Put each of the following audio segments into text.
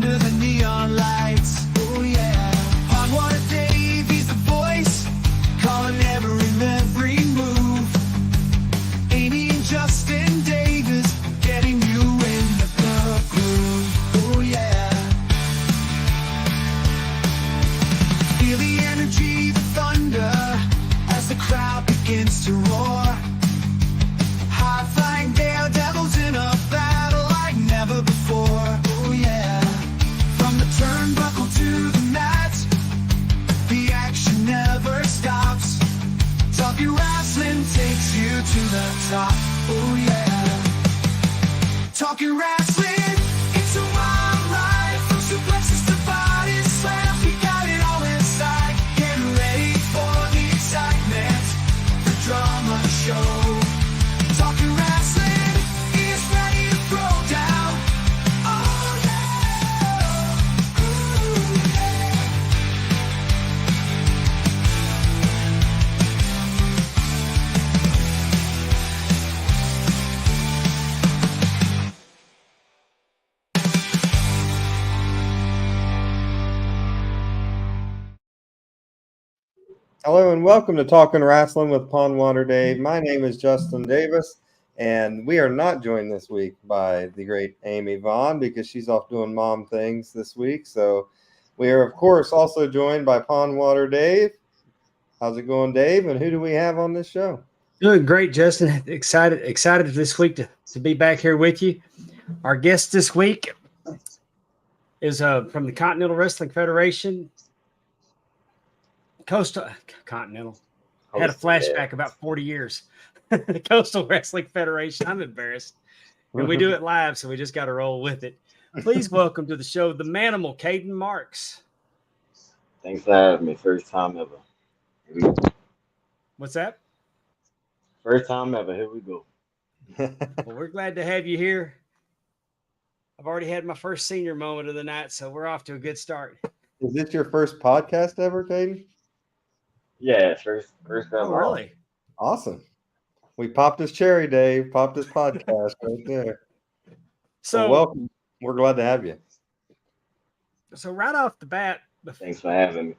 under the neon lights. Oh yeah. Pondwater Dave, he's the voice, calling every move. Amy and Justin Davis, getting you in the groove. Oh yeah. Feel the energy, the thunder, as the crowd begins to roar. High-flying daredevils in a battle like never before. Oh yeah. From the turnbuckle to the mat, the action never stops. Talking wrestling takes you to the top. Oh yeah. Talking wrestling, it's a wild ride. From suplexes to body slams, we got it all inside. Get ready for the excitement, the drama show. Talking wrestling is ready to throw down. Oh yeah. Ooh, yeah. Hello and welcome to Talking Wrestling with Pondwater Dave. My name is Justin Davis, and we are not joined this week by the great Amy Vaughn because she's off doing mom things this week. So we are, of course, also joined by Pondwater Dave. How's it going, Dave? And who do we have on this show? Doing great, Justin. Excited this week to be back here with you. Our guest this week is from the Continental Wrestling Federation. Continental. Had a flashback about 40 years. The Coastal Wrestling Federation. I'm embarrassed. And we do it live, so we just got to roll with it. Please welcome to the show the Manimal, Kaedon Marx. Thanks for having me. First time ever. What's that? First time ever. Here we go. Well, we're glad to have you here. I've already had my first senior moment of the night, so we're off to a good start. Is this your first podcast ever, Kaedon? Yeah, first ever. Oh, really? Awesome. We popped his cherry, Dave. Popped his podcast right there. So welcome. We're glad to have you. So right off the bat, Thanks for having me.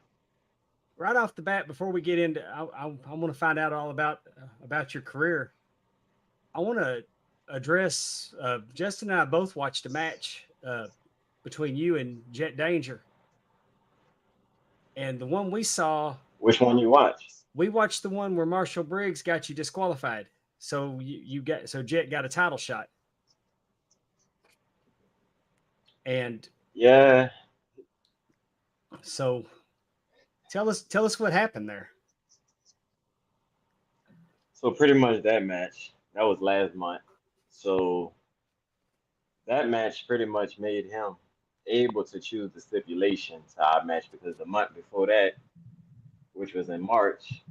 Right off the bat, before we get into, I want to find out all about your career. I want to address Justin and I both watched a match between you and Jet Danger, and the one we saw. Which one you watched? We watched the one where Marshall Briggs got you disqualified, so Jet got a title shot. And yeah, so tell us what happened there. So pretty much that match, that was last month. So that match pretty much made him able to choose the stipulations to our match, because the month before that, which was in March,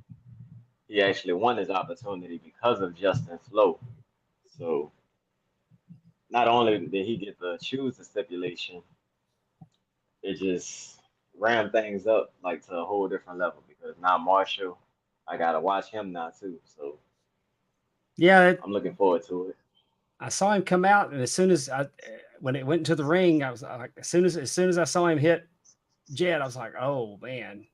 he actually won his opportunity because of Justin Flow. So not only did he get to choose the stipulation, it just rammed things up like to a whole different level, because now Marshall, I gotta watch him now too. So yeah, I'm looking forward to it. I saw him come out, and as soon as when it went into the ring, I was like, as soon as I saw him hit Jet, I was like, oh man.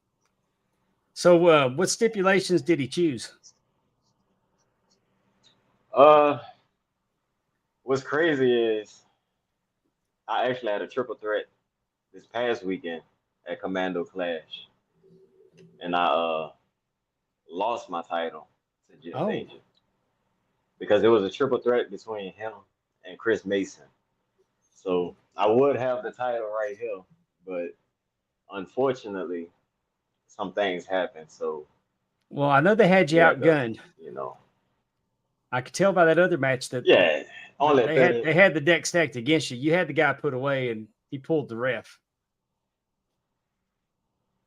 So what stipulations did he choose? What's crazy is I actually had a triple threat this past weekend at Commando Clash, and I lost my title to Jet Danger, because it was a triple threat between him and Chris Mason. So I would have the title right here, but unfortunately, some things happened. So, well, I know they had you outgunned. You know, I could tell by that other match that they had the deck stacked against you. You had the guy put away, and he pulled the ref.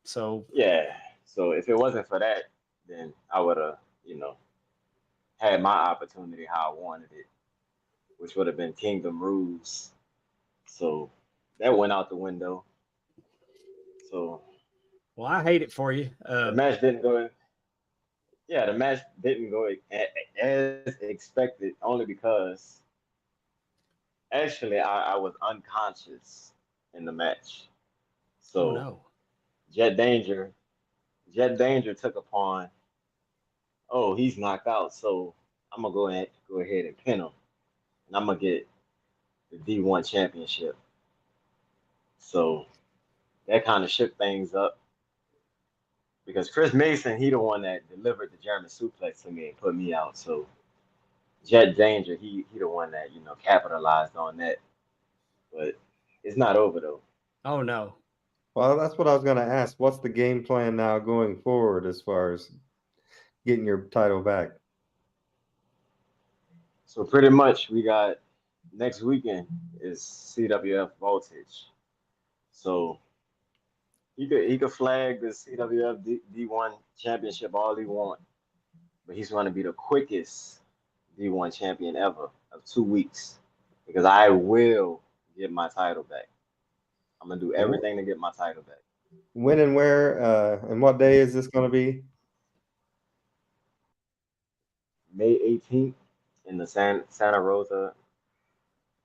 So yeah. So if it wasn't for that, then I would have, had my opportunity how I wanted it, which would have been Kingdom Rules. So that went out the window. So, well, I hate it for you. The match didn't go. Yeah, the match didn't go as expected, only because actually I was unconscious in the match. Oh So no. Jet Danger, Jet Danger took upon, oh, he's knocked out, so I'm gonna go ahead and pin him, and I'm gonna get the D1 championship. So that kind of shook things up because Chris Mason, he the one that delivered the German suplex to me and put me out. So Jet Danger, he the one that capitalized on that. But it's not over though. Oh no. Well, that's what I was going to ask. What's the game plan now going forward as far as getting your title back? So pretty much we got next weekend is CWF Voltage. So he could flag the CWF D1 championship all he want, but he's going to be the quickest D1 champion ever of 2 weeks because I will get my title back. I'm gonna do everything to get my title back. When and where and what day is this going to be? May 18th in the Santa Rosa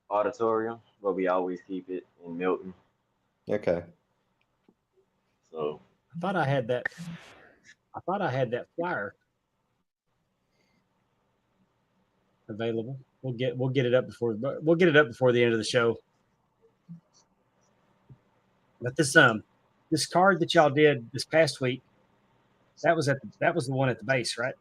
Auditorium, where we always keep it in Milton. Okay. So I thought I had that. I thought I had that flyer available. We'll get it up before the end of the show. But this card that y'all did this past week, that was the one at the base, right?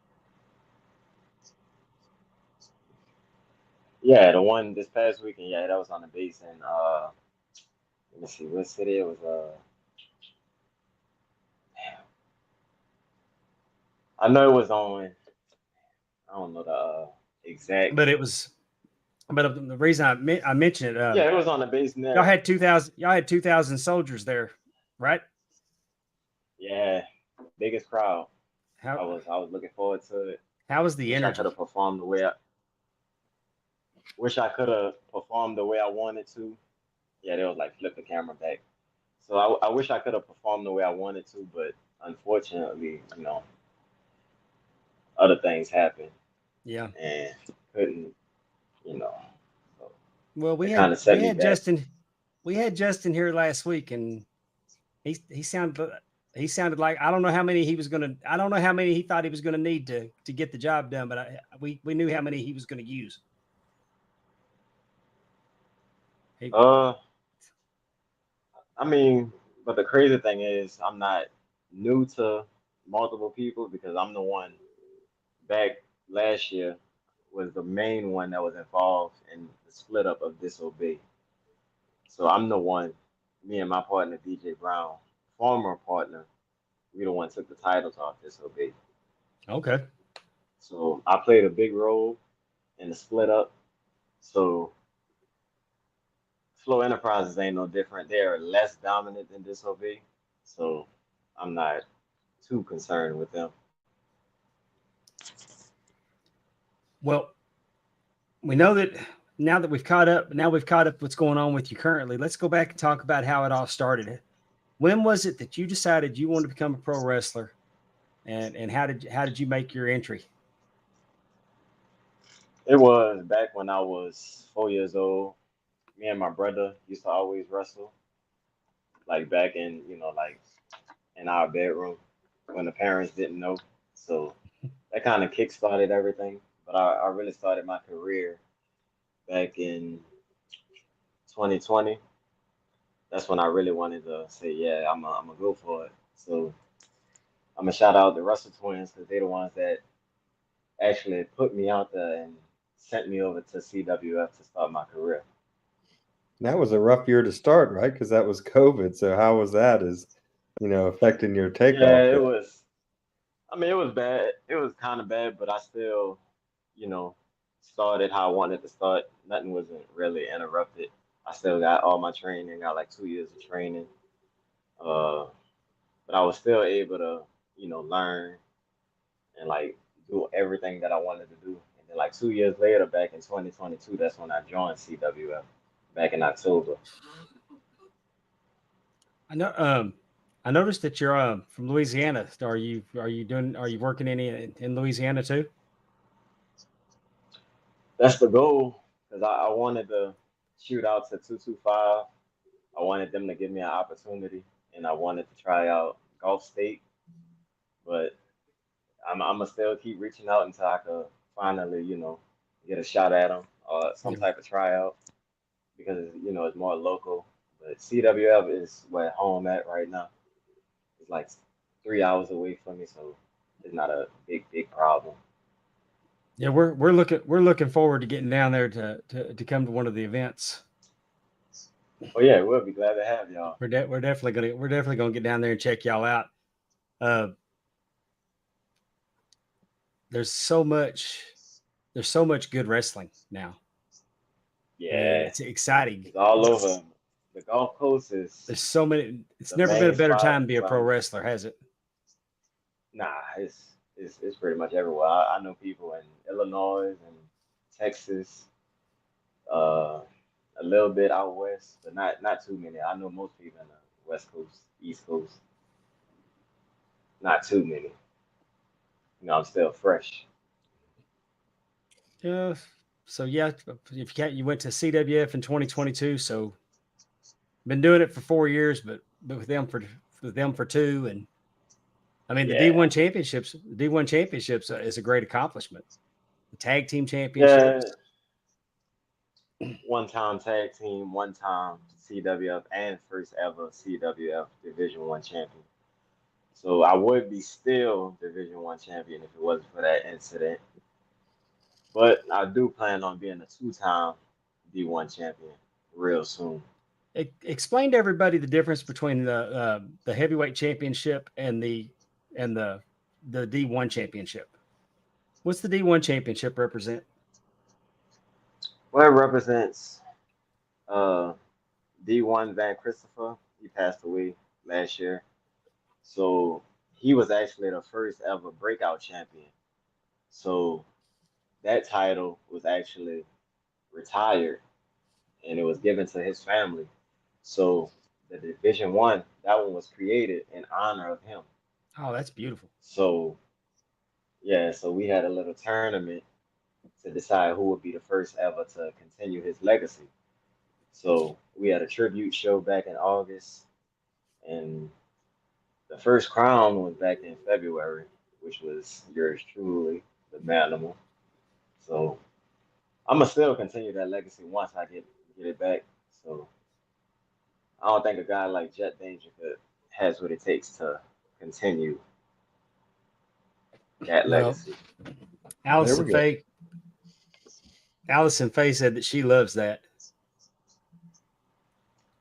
yeah, the one this past weekend, yeah, that was on the base in let me see what city it was. I know it was on. I don't know the exact. But the reason I mentioned it, Yeah, it was on the base near. y'all had 2,000 soldiers there, right? Yeah, biggest crowd. I How was looking forward to it. how was the Wish I energy? could have performed the way I wanted to. Yeah, they was like flip the camera back. So I wish I could have performed the way I wanted to, but unfortunately, other things happened Yeah. and couldn't, you know. So Well, it kind of set me back. We had Justin here last week, and he sounded like I don't know how many he thought he was gonna need to get the job done, but we knew how many he was gonna use. Uh, I mean, but the crazy thing is, I'm not new to multiple people because I'm the one back last year was the main one that was involved in the split up of Disobey. So I'm the one, me and my partner DJ Brown, former partner, we the one took the titles off Disobey. Okay. So I played a big role in the split up. So Flow Enterprises ain't no different. They're less dominant than Disobey. So I'm not too concerned with them. Well, we know that now we've caught up what's going on with you currently. Let's go back and talk about how it all started. When was it that you decided you wanted to become a pro wrestler, and how did you make your entry? It was back when I was 4 years old. Me and my brother used to always wrestle, like back in, like in our bedroom when the parents didn't know. So that kind of kick-started everything. But I really started my career back in 2020. That's when I really wanted to say, yeah, I'm gonna go for it. So I'm gonna shout out the Russell twins because they're the ones that actually put me out there and sent me over to CWF to start my career. That was a rough year to start, right? Because that was COVID. So how was that affecting your takeoff? Yeah, it was. I mean, it was bad. It was kind of bad, but I still, you know, started how I wanted to start. Nothing wasn't really interrupted. I still got all my training. Got like 2 years of training. Uh, but I was still able to, learn and like do everything that I wanted to do. And then like 2 years later, back in 2022, that's when I joined CWF back in October. I know. I noticed that you're from Louisiana. Are you working in Louisiana too? That's the goal because I wanted to shoot out to 225. I wanted them to give me an opportunity, and I wanted to try out Gulf State, but I'm gonna still keep reaching out until I could finally, get a shot at them or some Yeah. type of tryout because it's more local. But CWF is where home at right now. It's like 3 hours away from me, so it's not a big problem. Yeah, we're looking forward to getting down there to come to one of the events. Oh yeah, we'll be glad to have y'all. We're definitely gonna get down there and check y'all out. Uh, there's so much good wrestling now. I mean, Yeah, it's exciting. it's all over. The Gulf Coast There's is so many. It's the never been a main better spot. time to be a pro wrestler, has it? Nah, it's pretty much everywhere. I know people in Illinois and Texas, uh, a little bit out west, but not too many. I know most people in the West Coast, East Coast, not too many. I'm still fresh. Yeah. So yeah, if you can't, you went to CWF in 2022. So been doing it for 4 years, but with them for two, and I mean the Yeah, D1 championships is a great accomplishment. The tag team yeah. championships. One time tag team, one time CWF, and first ever CWF Division 1 champion. So I would be still Division 1 champion if it wasn't for that incident. But I do plan on being a two-time D1 champion real soon. Explain to everybody the difference between the heavyweight championship and the D1 championship. What's the D1 championship represent? Well, it represents uh, D1 Van Christopher. He passed away last year. So he was actually the first ever breakout champion. So that title was actually retired and it was given to his family. So the Division 1, that one was created in honor of him. Oh, that's beautiful. So yeah, so we had a little tournament to decide who would be the first ever to continue his legacy. So we had a tribute show back in August, and the first crown was back in February, which was yours truly, the Manimal. So I'm gonna still continue that legacy once I get it back. So I don't think a guy like Jet Danger could has what it takes to continue that Well, legacy. There Allison we go. Faye. Allison Faye said that she loves that.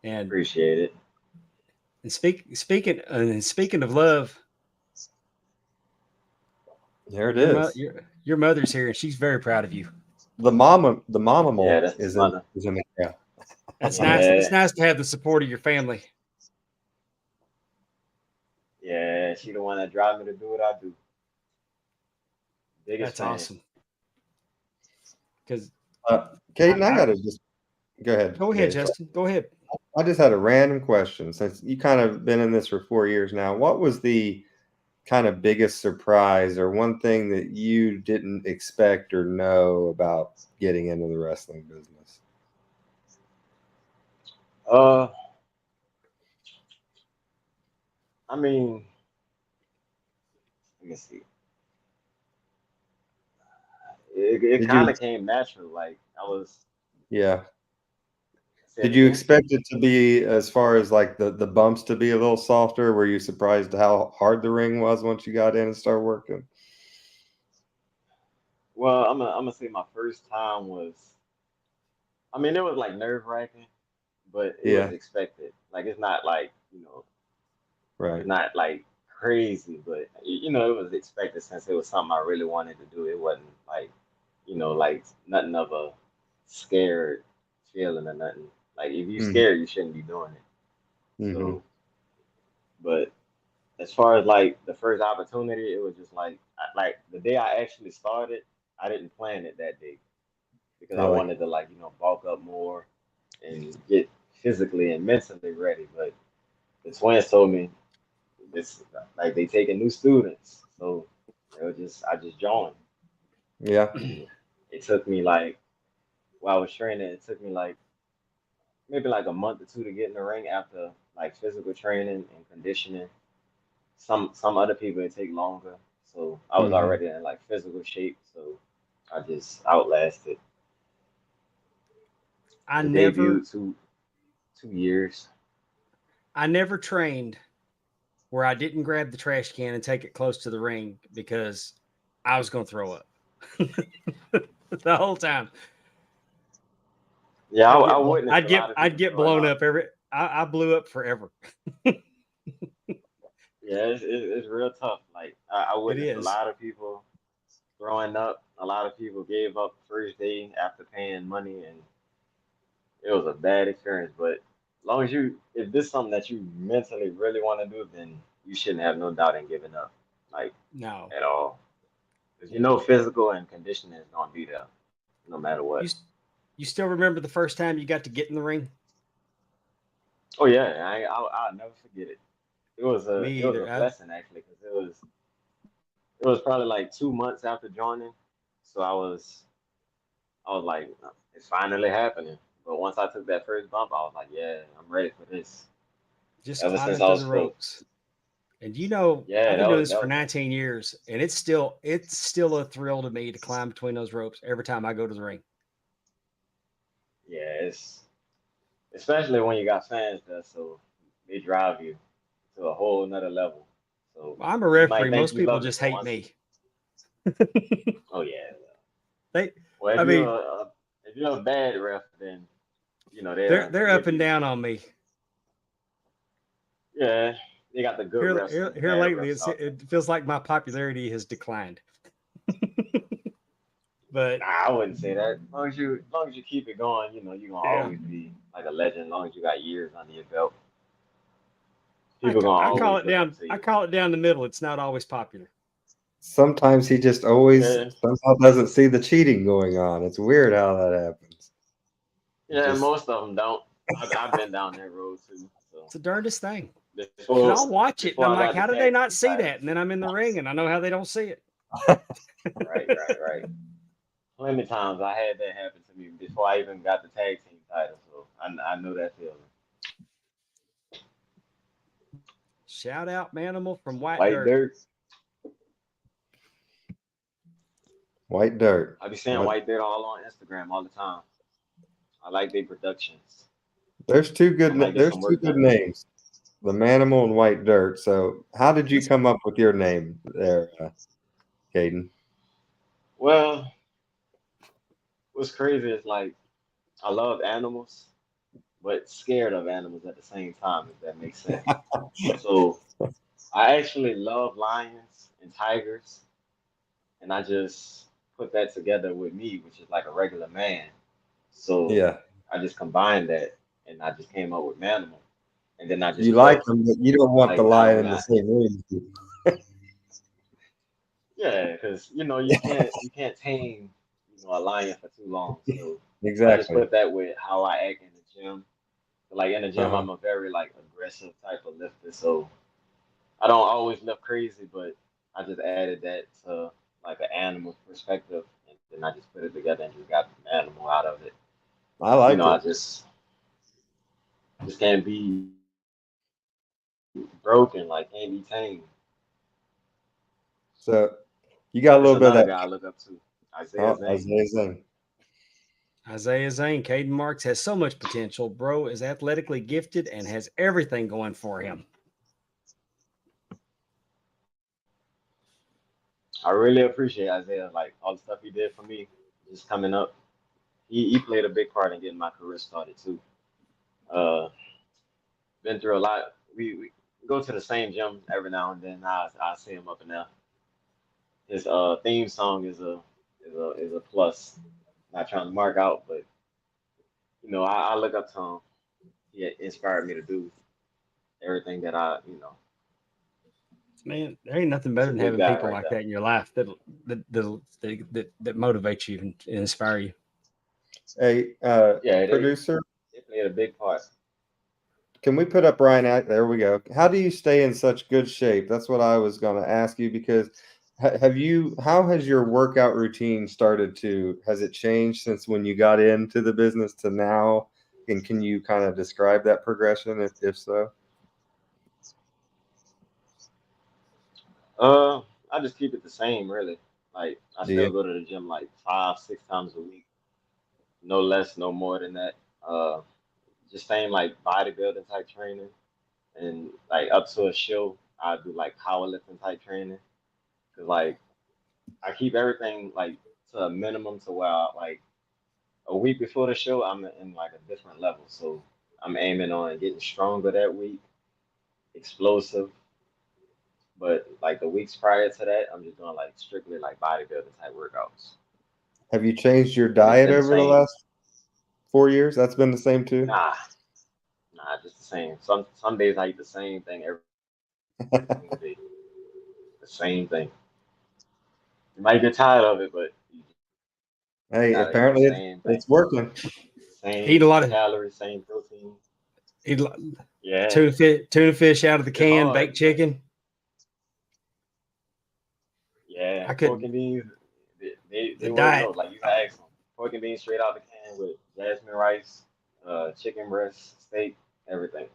And Appreciate it. speaking of love, There it your is. your mother's here, and she's very proud of you. The mama Yeah, mole that's the mother. is in the crowd. That's nice. It's Yeah, nice to have the support of your family. yeah, she the one that drive me to do what I do. Biggest That's fan. awesome. Because Caden, I I gotta just go ahead. go ahead, Dave. Justin. Go ahead. I just had a random question since you kind of been in this for 4 years now. What was the kind of biggest surprise or one thing that you didn't expect or know about getting into the wrestling business? Uh, I mean, let me see. It Did you, kind of came natural. Like I was. yeah. Say it Did you again. expect it to be as far as like the bumps to be a little softer? Were you surprised how hard the ring was once you got in and started working? Well, I'm gonna say my first time was. I mean, it was like nerve wracking, but it was Yeah, expected. Like it's not like it's right. not like crazy, but it was expected since it was something I really wanted to do. It wasn't like like nothing of a scared feeling or nothing. Like if you Mm-hmm. scared, you shouldn't be doing it. Mm-hmm. So, but as far as like the first opportunity, it was just like like the day I actually started, I didn't plan it that day because I Really? wanted to like bulk up more and get physically and mentally ready. But the twins told me this like they taking new students, so I just joined, Yeah. and it took me like while I was training, it took me like maybe like a month or two to get in the ring after like physical training and conditioning. Some other people it take longer. So I was Hmm. already in like physical shape, so I just outlasted I the debut never, 2 years. I never trained where I didn't grab the trash can and take it close to the ring because I was going to throw up the whole time. Yeah, I'd I get, witnessed a lot of I'd people get throwing blown up. up I blew up forever. Yeah, it's real tough. Like I It witnessed a is. lot of people throwing up. A lot of people gave up first day after paying money, and it was a bad experience. But as long as if this is something that you mentally really want to do, then you shouldn't have no doubt in giving up, like No. at all. Because you Yeah. know physical and conditioning is gonna be there, no matter You what. you still remember the first time you got to get in the ring? Oh yeah, I'll never forget it. Me It was a either. blessing actually, because it was probably like 2 months after joining, so I was like, it's finally happening. But once I took that first bump, I was like, yeah, I'm ready for this. Just Ever since climbing I through was the four. ropes. And you know, Yeah, I've been doing this that for was like, 19 years, and it's still a thrill to me to climb between those ropes every time I go to the ring. yeah, it's especially when you got fans there, so they drive you to a whole nother level. So I'm a you might referee. think Most you people love it, just but hate once me. oh yeah, They, well I mean, if you're a bad ref, then they'll they're up give and you down on me. yeah. They got the good refs and the Here bad lately, refs out there. it feels like my popularity has declined. But Nah, I wouldn't say that. As long as you keep it going, you're gonna yeah, always be like a legend. As long as you got years under your belt, people gonna I call always it look up down. to I you. call it down the middle. It's not always popular. Sometimes he just always Yeah, somehow doesn't see the cheating going on. It's weird how that happens. yeah. Just Most of them don't. I've been down that road too. So It's the darndest thing. Because before I'll watch it and before I'm I like, got the how did they tag not team see that? titles. And then I'm in the ring and I know how they don't see it. Right. Plenty of times I had that happen to me before I even got the tag team title. So I know that feeling. Shout out Manimal from White White Dirt. dirt. white dirt. I be seeing What? white dirt all on Instagram all the time. I like their productions. There's two I good. might get There's some two work good done there. names. The Manimal and White Dirt. So, how did you Let's, come up with your name there, Kaden? Well, what's crazy is like I love animals, but scared of animals at the same time, if that makes sense. So I actually love lions and tigers, and I just put that together with me, which is like a regular man. So Yeah, I just combined that, and I just came up with Manimal, and then I you just like put them, but you don't want the like I lion don't in the got same room. yeah, because you can't tame a lion for too long. So I just Exactly. put that with how I act in the gym. Like in the gym, Uh-huh. I'm a very like aggressive type of lifter, so I don't always lift crazy, but I just added that to like an animal perspective, and then I just put it together and just got an animal out of it. I You know, like I it. just can't be broken, like can't be tamed. So, you got a It's little bit of another that. guy I look up to, Isaiah Oh, Zane. Isaiah Zane. Isaiah Zane, Kaedon Marx has so much potential. Bro is athletically gifted and has everything going for him. I really appreciate Isaiah, like all the stuff he did for me, just coming up. He played a big part in getting my career started too. Uh, been through a lot. We go to the same gym every now and then. I see him up in there. His theme song is a plus. Not trying to mark out, but I look up to him. He inspired me to do everything that Man, there ain't nothing it's better a than good having guy people right like there. that in your life that motivate you and inspire you. Hey, Yeah, producer, they played a big part. can we put up Ryan out? There we go. How do you stay in such good shape? That's what I was going to ask you because how has your workout routine started has it changed since when you got into the business to now? And can you kind of describe that progression, if so? I just keep it the same, really. Like I Do still you? go to the gym like 5, 6 times a week, no less, no more than that. Uh, just same like bodybuilding type training, and like up to a show, I do like powerlifting type training. Cause like I keep everything like to a minimum to where like a week before the show, I'm in like a different level. So I'm aiming on getting stronger that week, explosive. But like the weeks prior to that, I'm just doing like strictly like bodybuilding type workouts. Have you changed your And it's diet been the over the same. last 4 years? That's been the same too. Nah, nah, just the same. Some days I eat the same thing every single day. The same thing. You might get tired of it, but you Hey, gotta eat the apparently same thing. it's working. Eat Same a lot of calories, same protein. eat Yeah, tuna fish out of the it's can, hard, baked but chicken. yeah, I pork couldn't. and beans, The they wouldn't know. diet. Like you can ask them. Pork and beans straight out the can with jasmine rice, chicken breast, steak, everything.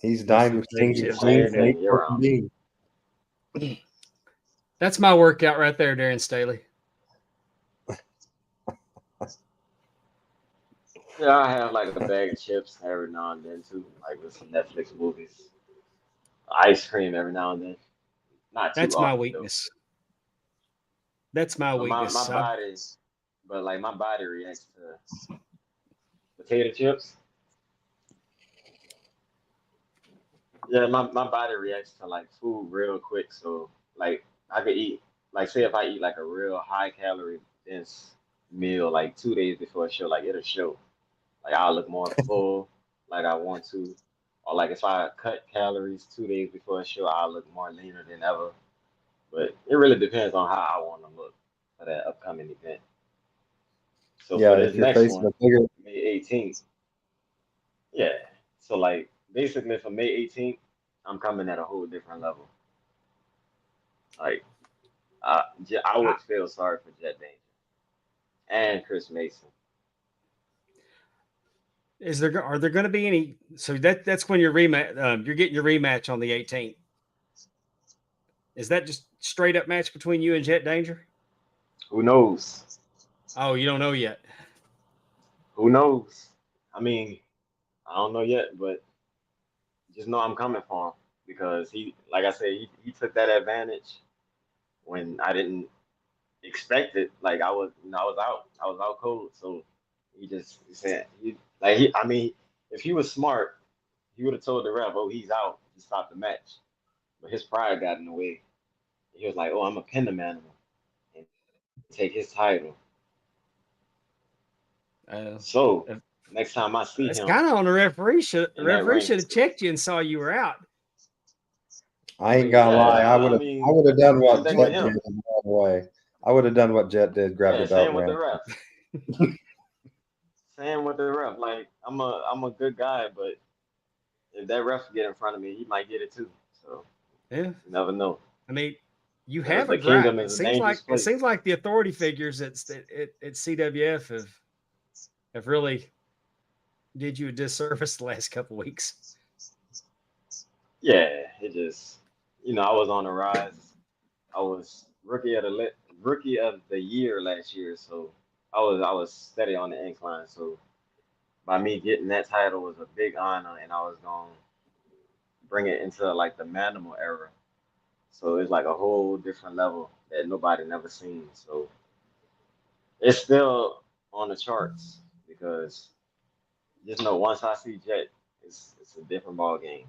He's With dined some with potato kings Eat and the chips. same queens and thing ate year pork and round. beans. That's my workout right there, Darren Staley. Yeah, I have like a bag of chips every now and then too, like with some Netflix movies. Ice cream every now and then. Not too That's my often though. weakness. That's my But my weakness. body, but like my body reacts to potato chips. Yeah, my body reacts to like food real quick. So like I could eat, like say if I eat like a real high calorie dense meal like 2 days before a show, like it'll show. Like I'll look more full, like I want to. Or like if I cut calories 2 days before a show, I'll look more leaner than ever. But it really depends on how I want to look for that upcoming event. So for Yeah, this if you're next facing one, a bigger, May 18th, yeah. So like basically for May 18th, I'm coming at a whole different level. Like I I, would feel sorry for Jet Danger and Chris Mason. are there going to be any? So that's when you're getting your rematch on the 18th. Is that just straight up match between you and Jet Danger? Who knows? Oh, you don't know yet. Who knows? I mean, I don't know yet, but just know I'm coming for him because he, like I said, he took that advantage when I didn't expect it. Like I was out cold. So he said I mean, if he was smart, he would have told the ref, "Oh, he's out," to stop the match. But his pride got in the way. He was like, "Oh, I'm a pin the Manimal and take his title." Uh, So next time I see That's him kind of on the referee. The in that referee ring, should have checked you and saw you were out. I ain't gonna lie. yeah, I would have done same what thing with Jet did him. and ran away. I would have done what Jet did, grabbed Yeah, the belt same and with ran. the ref. Same with the ref. Like I'm a good guy, but if that ref get in front of me, he might get it too. So Yeah, you never know. I mean, you The have a the gripe. kingdom It is a seems like dangerous place. the authority figures at CWF have really did you a disservice the last couple weeks. Yeah, it just I was on the rise. I was rookie of the year last year, so I was steady on the incline. So by me getting that title was a big honor, and I was gonna bring it into like the Manimal era. So it's like a whole different level that nobody never seen. So it's still on the charts because just know once I see Jet, it's a different ball game.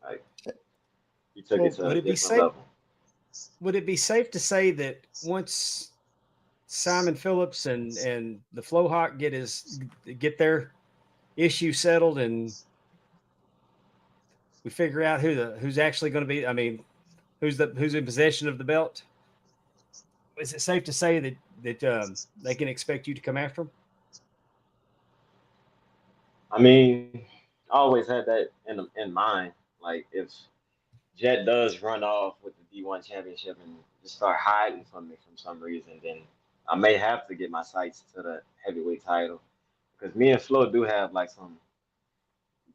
Like he took it Well, to a different level. would it be safe to say that once Simon Phillips and the Flowhawk get their issue settled and we figure out who's actually going to be, I mean, who's in possession of the belt, is it safe to say that they can expect you to come after them? I mean, I always had that in mind. Like if Jet does run off with the D1 championship and just start hiding from me for some reason, then I may have to get my sights to the heavyweight title. because me and Flo do have like some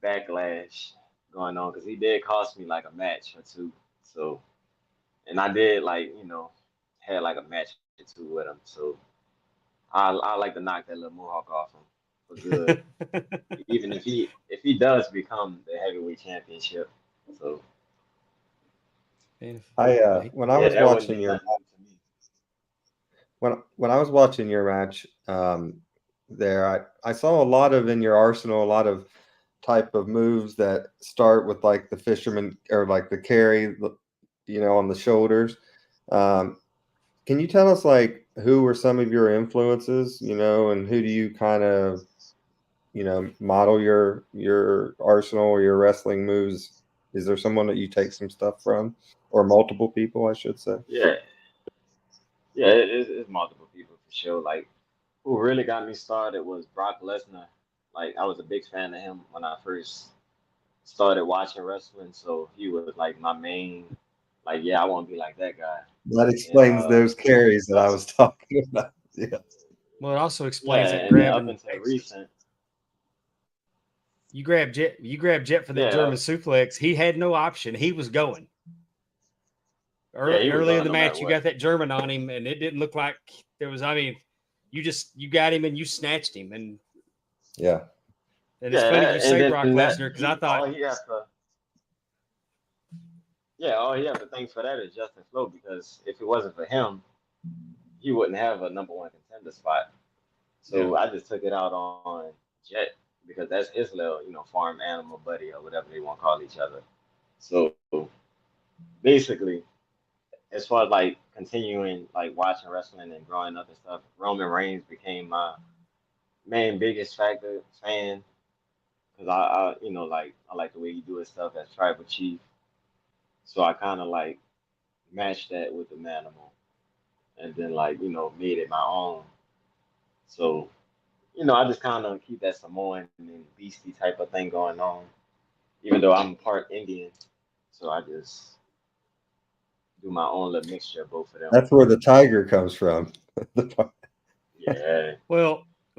backlash going on because he did cost me like a match or two. So, and I did like had like a match or two with him. So I like to knock that little mohawk off him for good. Even if he does become the heavyweight championship. So When I yeah, was that wouldn't watching be your nothing new to me. when I was watching your match there, I saw a lot of in your arsenal, a lot of type of moves that start with like the fisherman or like the carry, on the shoulders. Um, can you tell us like who were some of your influences, and who do you kind of, model your arsenal or your wrestling moves? Is there someone that you take some stuff from, or multiple people, I should say? Yeah, yeah, it's multiple people for sure. Like who really got me started was Brock Lesnar. Like I was a big fan of him when I first started watching wrestling, so he was like my main. Like yeah, I want to be like that guy. That And explains those carries that I was talking about. Yeah. Well, it also yeah, explains that and then up grabbing. until recent, You grab Jet. You grab Jet for that yeah, German suplex. He had no option. He was going. yeah, he was Early in going the no matter match, you what. got that German on him, and it didn't look like there was. I mean, you got him and you snatched him, and Yeah. it's Yeah, funny you and say then Brock that Lesnar because I he thought, all he has to thank for that is Justin Flo because if it wasn't for him, he wouldn't have a number one contender spot. yeah, So I just took it out on Jet because that's his little, farm animal buddy or whatever they want to call each other. So basically, as far as like continuing like watching wrestling and growing up and stuff, Roman Reigns became my main biggest factor fan because like I like the way he do his stuff as tribal chief. So I kind of like matched that with the Manimal and then like made it my own. So I just kind of keep that Samoan and beastie type of thing going on, even though I'm part Indian. So I just do my own little mixture of both of them. That's where the tiger comes from. Yeah,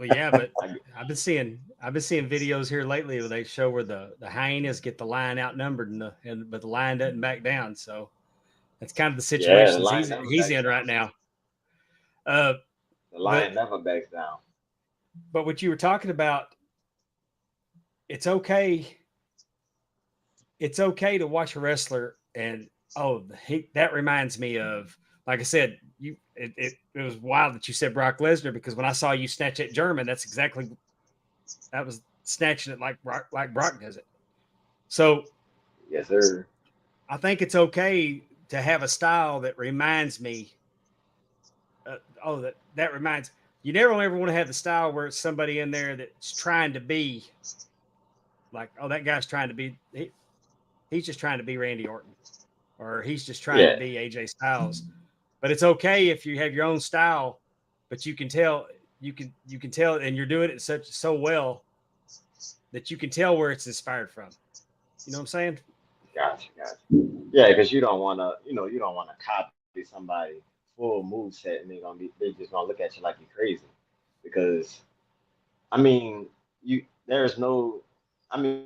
yeah, but I, I've been seeing videos here lately where they show where the hyenas get the lion outnumbered but the lion doesn't back down. So that's kind of the yeah. The situations lion never he's backs in down. right now. Uh, The but lion never backs down. what you were talking about, it's okay. It's okay to watch a wrestler and that reminds me of, like I said, it was wild that you said Brock Lesnar because when I saw you snatch that German, that was snatching it like Brock does it. So Yes, sir. I think it's okay to have a style that reminds me. That reminds you never ever want to have the style where it's somebody in there that's trying to be like, oh, that guy's trying to be he's just trying to be Randy Orton, or he's just trying to Yeah, be AJ Styles. But it's okay if you have your own style, but you can tell, and you're doing it so well that you can tell where it's inspired from. You know what I'm saying? gotcha. Yeah, because you don't want to copy somebody full move set and they just gonna look at you like you're crazy. Because I mean, there's no, I mean,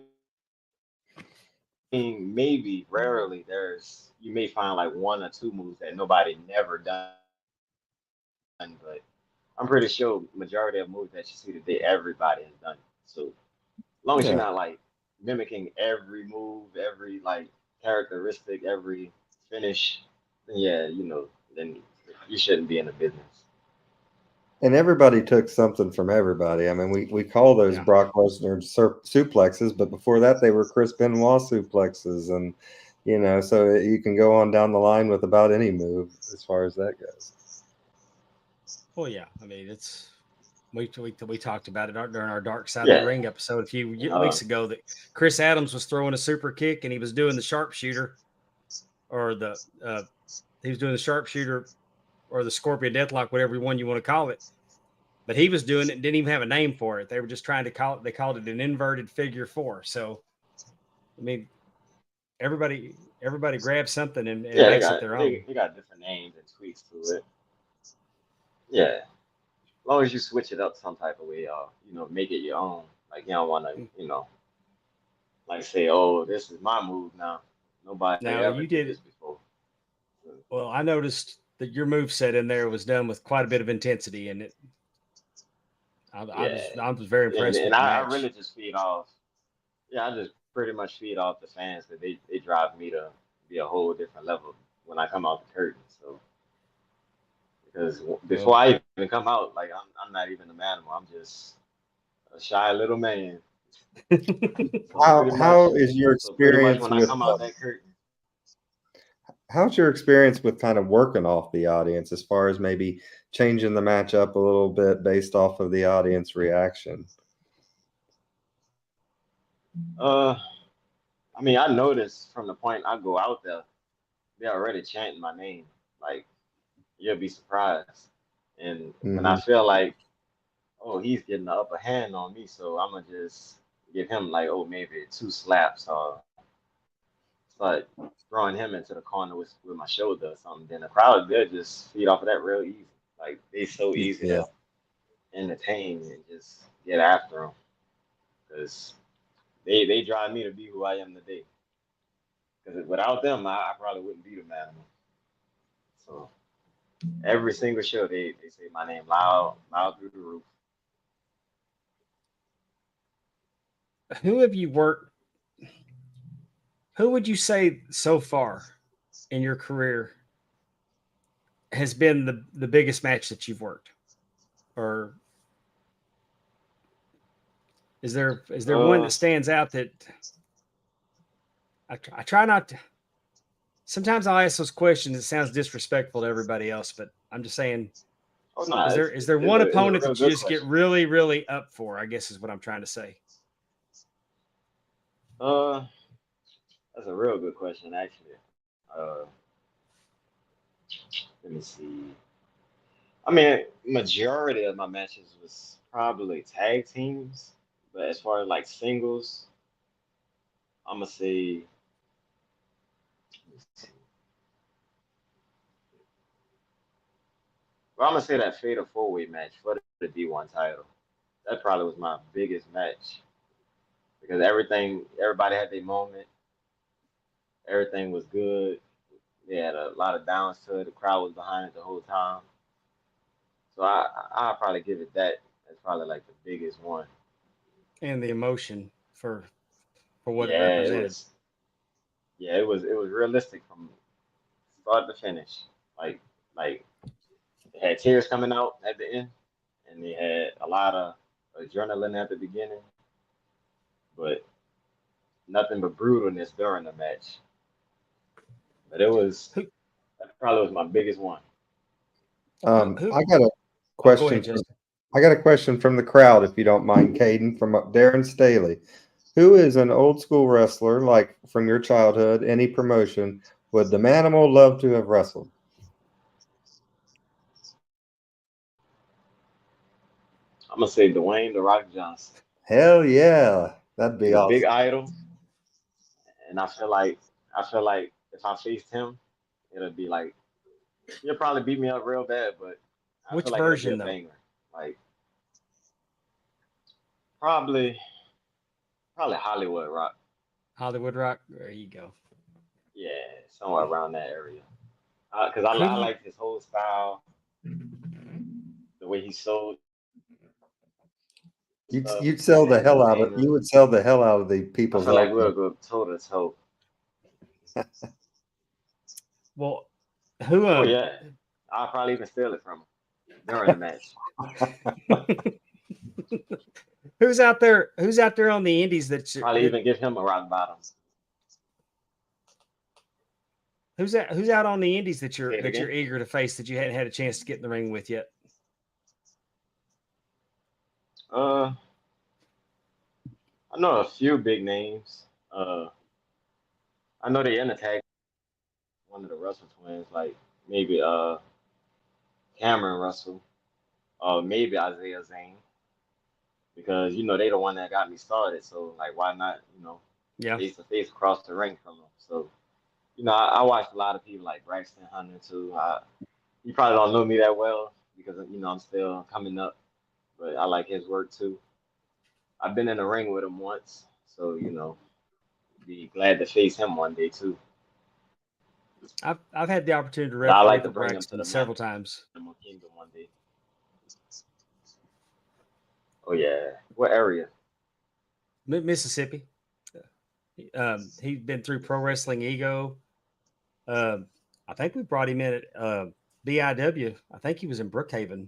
maybe rarely you may find like one or two moves that nobody never done, but I'm pretty sure majority of moves that you see today, everybody has done it. So as long as you're Yeah. not like mimicking every move, every like characteristic, every finish, then yeah, then you shouldn't be in the business. And everybody took something from everybody. I mean, we call those Yeah. Brock Lesnar suplexes, but before that, they were Chris Benoit suplexes, and so you can go on down the line with about any move as far as that goes. Well, yeah. I mean, we talked about it during our Dark Side of the Yeah, Ring episode a few and weeks ago that Chris Adams was throwing a super kick and he was doing the sharpshooter, or he was doing the sharpshooter or the Scorpion Deathlock, whatever one you want to call it. But he was doing it and didn't even have a name for it. They were just trying to call it. They called it an inverted figure four. So, I mean, everybody grabs something and yeah, makes it their own. they got different names and tweaks to it. Yeah, long as you switch it up some type of way, make it your own. Like you don't want to, like say, oh, this is my move now. Nobody Now ever you did did. this before. Well, I noticed that your move set in there was done with quite a bit of intensity, and it. Yeah, I was very and impressed and with the I really match. just feed off. Yeah, I just pretty much feed off the fans that they drive me to be a whole different level when I come out the curtain. So because before Well, I even come out, like I'm not even a manimal. I'm just a shy little man. So How pretty much, how is your so pretty much experience when I with come out that curtain, how's your experience with kind of working off the audience as far as maybe changing the matchup a little bit based off of the audience reaction? uh, I mean, I noticed from the point I go out there, they're already chanting my name. Like you'll be surprised. And when I Hmm. feel like, oh, he's getting the upper hand on me, so I'm gonna just give him like, oh, maybe two slaps or start throwing him into the corner with my shoulder or something. Then the crowd, they'll just feed off of that real easy. Like they so easy Yeah. to entertain and just get after them because they drive me to be who I am today. Because without them, I probably wouldn't be the man. So every single show, they say my name loud, loud through the roof. who have you worked? Who would you say so far in your career has been the biggest match that you've worked, or is there one Uh, that stands out that I try not to? Sometimes I'll ask those questions. It sounds disrespectful to everybody else, but I'm just saying, oh no, is there it's is it's, there it's one a it's a opponent real that you good just get question. really, really up for? I guess is what I'm trying to say. Uh, that's a real good question actually. Uh, let me see. I mean, majority of my matches was probably tag teams, but as far as like singles, I'm gonna say, let me see. Well, I'm gonna say that Fatal 4-Way match for the D1 title. That probably was my biggest match because everybody had their moment, everything was good. They had a lot of downs to it. The crowd was behind it the whole time. So I'll probably give it that. That's probably like the biggest one. And the emotion for what it Yeah, it represented. was. Yeah, it was realistic from start to finish. Like like they had tears coming out at the end, and they had a lot of adrenaline at the beginning, but nothing but brutalness during the match. But Who that probably was my biggest one. who? I got a Oh, go question ahead, from Justin. I got a question from the crowd, if you don't mind, Caden, from Darren Staley. Who is an old school wrestler, like from your childhood, any promotion, would the Manimal love to have wrestled? I'm gonna say Dwayne the Rock Johnson. Hell yeah, that'd He's be a big awesome. idol, and I feel like if I faced him, it'll be like he'll probably beat me up real bad, but I Which feel like it'll be a version though? banger. Like probably probably Hollywood Rock. Hollywood Rock. There you go. Yeah, somewhere around that area. Because Who do I you? like his whole style, the way he sold stuff, You'd sell the and hell out of entertainer. you would sell the hell out of the I people's feel like elbow. we'll go toe to toe. Well, who Oh yeah, I'll probably even steal it from him during the match. who's out there? Who's out there on the indies Probably that even give him a rock bottom. who's out on the indies Say it that again. you're eager to face that you hadn't had a chance to get in the ring with yet? Uh, I know a few big names. I know they in the tag one of the Russell twins, like maybe Cameron Russell, or maybe Isaiah Zane, because they the one that got me started. So like, why not Yeah. face to face across the ring from them? So I watched a lot of people like Braxton Hunter too. You probably don't know me that well, because I'm still coming up, but I like his work too. I've been in the ring with him once, so be glad to face him one day too. I've had the opportunity to But I referee like to for bring him to Braxton the several times. Manimal Kingdom one day. Oh yeah, what area? Mississippi. He's been through Pro Wrestling Ego. I think we brought him in at BIW. I think he was in Brookhaven.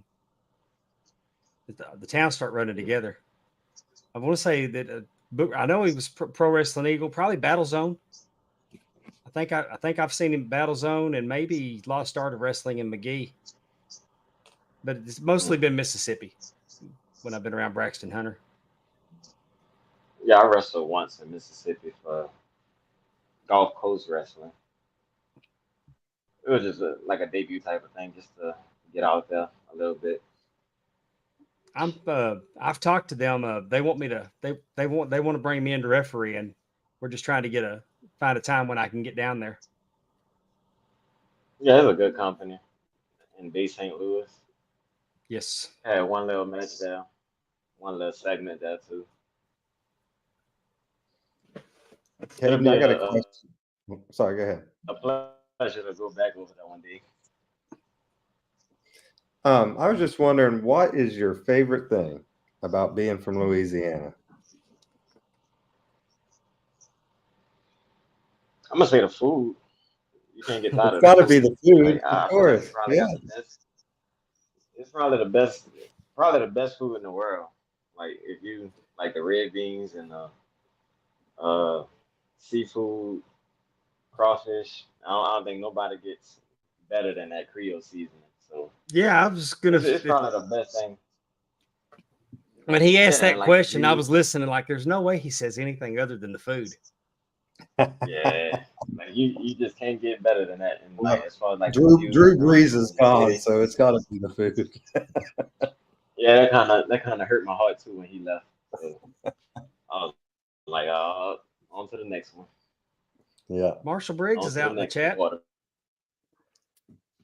The towns start running together. I want to say that I know he was Pro Wrestling Eagle, probably Battle Zone. I think I've seen him Battle Zone and maybe Lost Art of Wrestling in McGee, but it's mostly been Mississippi when I've been around Braxton Hunter. Yeah, I wrestled once in Mississippi for Gulf Coast Wrestling. It was just like a debut type of thing, just to get out there a little bit. I've talked to them. They want me to. They want to bring me in to referee, and we're just trying to find a time when I can get down there. Yeah, it's a good company in Bay St. Louis. Yes. Had one little match there, one little segment there too. Kaedon, I got a question. Sorry, go ahead. A pleasure to go back over that one day. I was just wondering, what is your favorite thing about being from Louisiana? I'm gonna say the food. You can't get tired It's of got the to be food. the food, Like, of I feel like course. it's probably Yeah. got the best. It's probably the best food in the world. Like if you like the red beans and the seafood, crawfish. I don't think nobody gets better than that Creole seasoning. So Yeah, I was gonna. it's probably the best thing. When he asked Yeah, that and like the question, I view. was listening. Like, there's no way he says anything other than the food. Yeah, like you just can't get better than that. And like as far as like the Drew view Brees is in the gone, city. so it's got to be the food. Yeah, that kind of hurt my heart too when he left. So I was like, on to the next one. Yeah. Marshall Briggs On is to the out in the next chat. Water.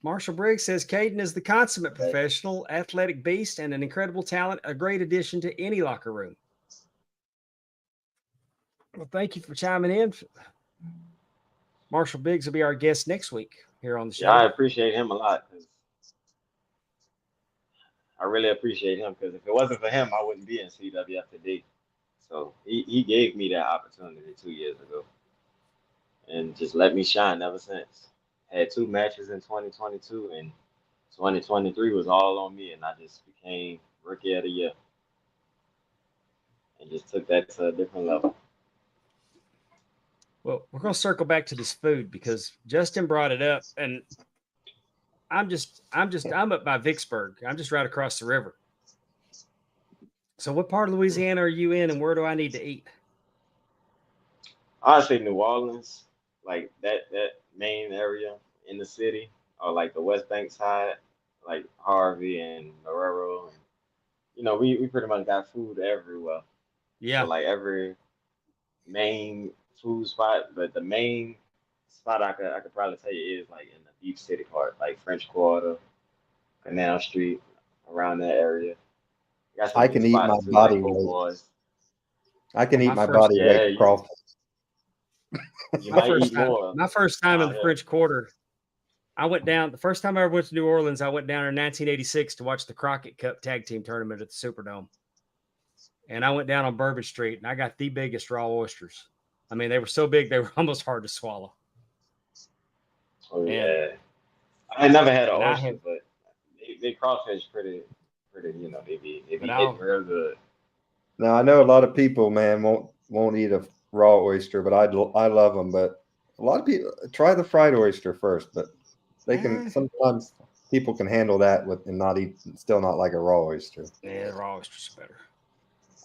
Marshall Briggs says Kaedon is the consummate professional, athletic beast, and an incredible talent, a great addition to any locker room. Well, thank you for chiming in. Marshall Briggs will be our guest next week here on the show. Yeah, I appreciate him a lot. I really appreciate him because if it wasn't for him, I wouldn't be in CWF today. So he gave me that opportunity 2 years ago and just let me shine ever since. Had 2 matches in 2022 and 2023 was all on me, and I just became rookie of the year and just took that to a different level. Well, we're going to circle back to this food because Justin brought it up, and I'm up by Vicksburg. I'm just right across the river. So what part of Louisiana are you in, and where do I need to eat? I'd say New Orleans, like that main area in the city, or like the West Bank side, like Harvey and Marrero. And, we pretty much got food everywhere. Yeah. So like every main food spot, but the main spot I could probably tell you is like in the deep city part, like French Quarter, Canal Street, around that area. Got some I good can eat my spots too, body like weight. Boys. I can eat My my first- body Yeah, weight crawfish. You might eat more. My first time in the Yeah. French Quarter, I went down. The first time I ever went to New Orleans, I went down in 1986 to watch the Crockett Cup Tag Team Tournament at the Superdome. And I went down on Bourbon Street, and I got the biggest raw oysters. I mean, they were so big, they were almost hard to swallow. Oh yeah. I never had an and I oyster, had- but they crawfish pretty. They be But hitting real good. Now I know a lot of people, man, won't eat a raw oyster, but I love them. But a lot of people try the fried oyster first, but they can sometimes people can handle that still not like a raw oyster. Yeah, the raw oysters are better.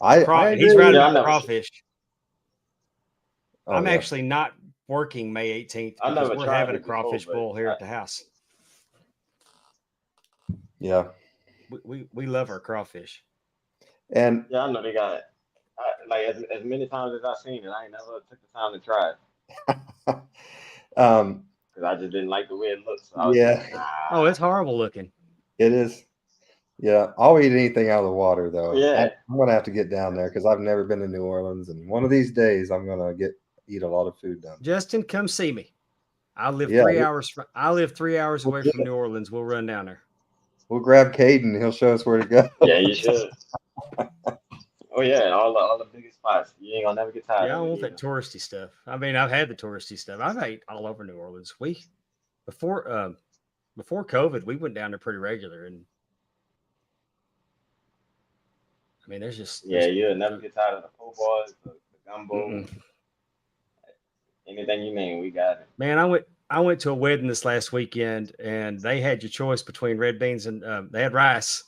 I He's agree. right Yeah, I about never- crawfish. Oh, I'm yeah. actually not working May 18th I because never we're tried having a it before, crawfish but bowl here at the house. Yeah. We love our crawfish. And Yeah, I know they got it. Like as many times as I've seen it, I ain't never took the time to try it because I just didn't like the way it looks. So I was Yeah. like, nah. Oh, it's horrible looking. it is. Yeah, I'll eat anything out of the water though. Yeah. I'm gonna have to get down there because I've never been to New Orleans, and one of these days I'm gonna eat a lot of food down there. Justin, come see me. I live Yeah, 3 hours. I live 3 hours we'll, away do from it. New Orleans. We'll run down there. We'll grab Caden. He'll show us where to go. Yeah, you should. Oh yeah, all the biggest spots. You ain't gonna never get tired Yeah, I of it want either. that touristy stuff. I mean, I've had the touristy stuff. I've ate all over New Orleans. Before COVID, we went down there pretty regular, and I mean, Yeah, you'll never get tired of the po' boys, the gumbo, mm-mm. anything you name, we got it. Man, I went to a wedding this last weekend, and they had your choice between red beans and they had rice.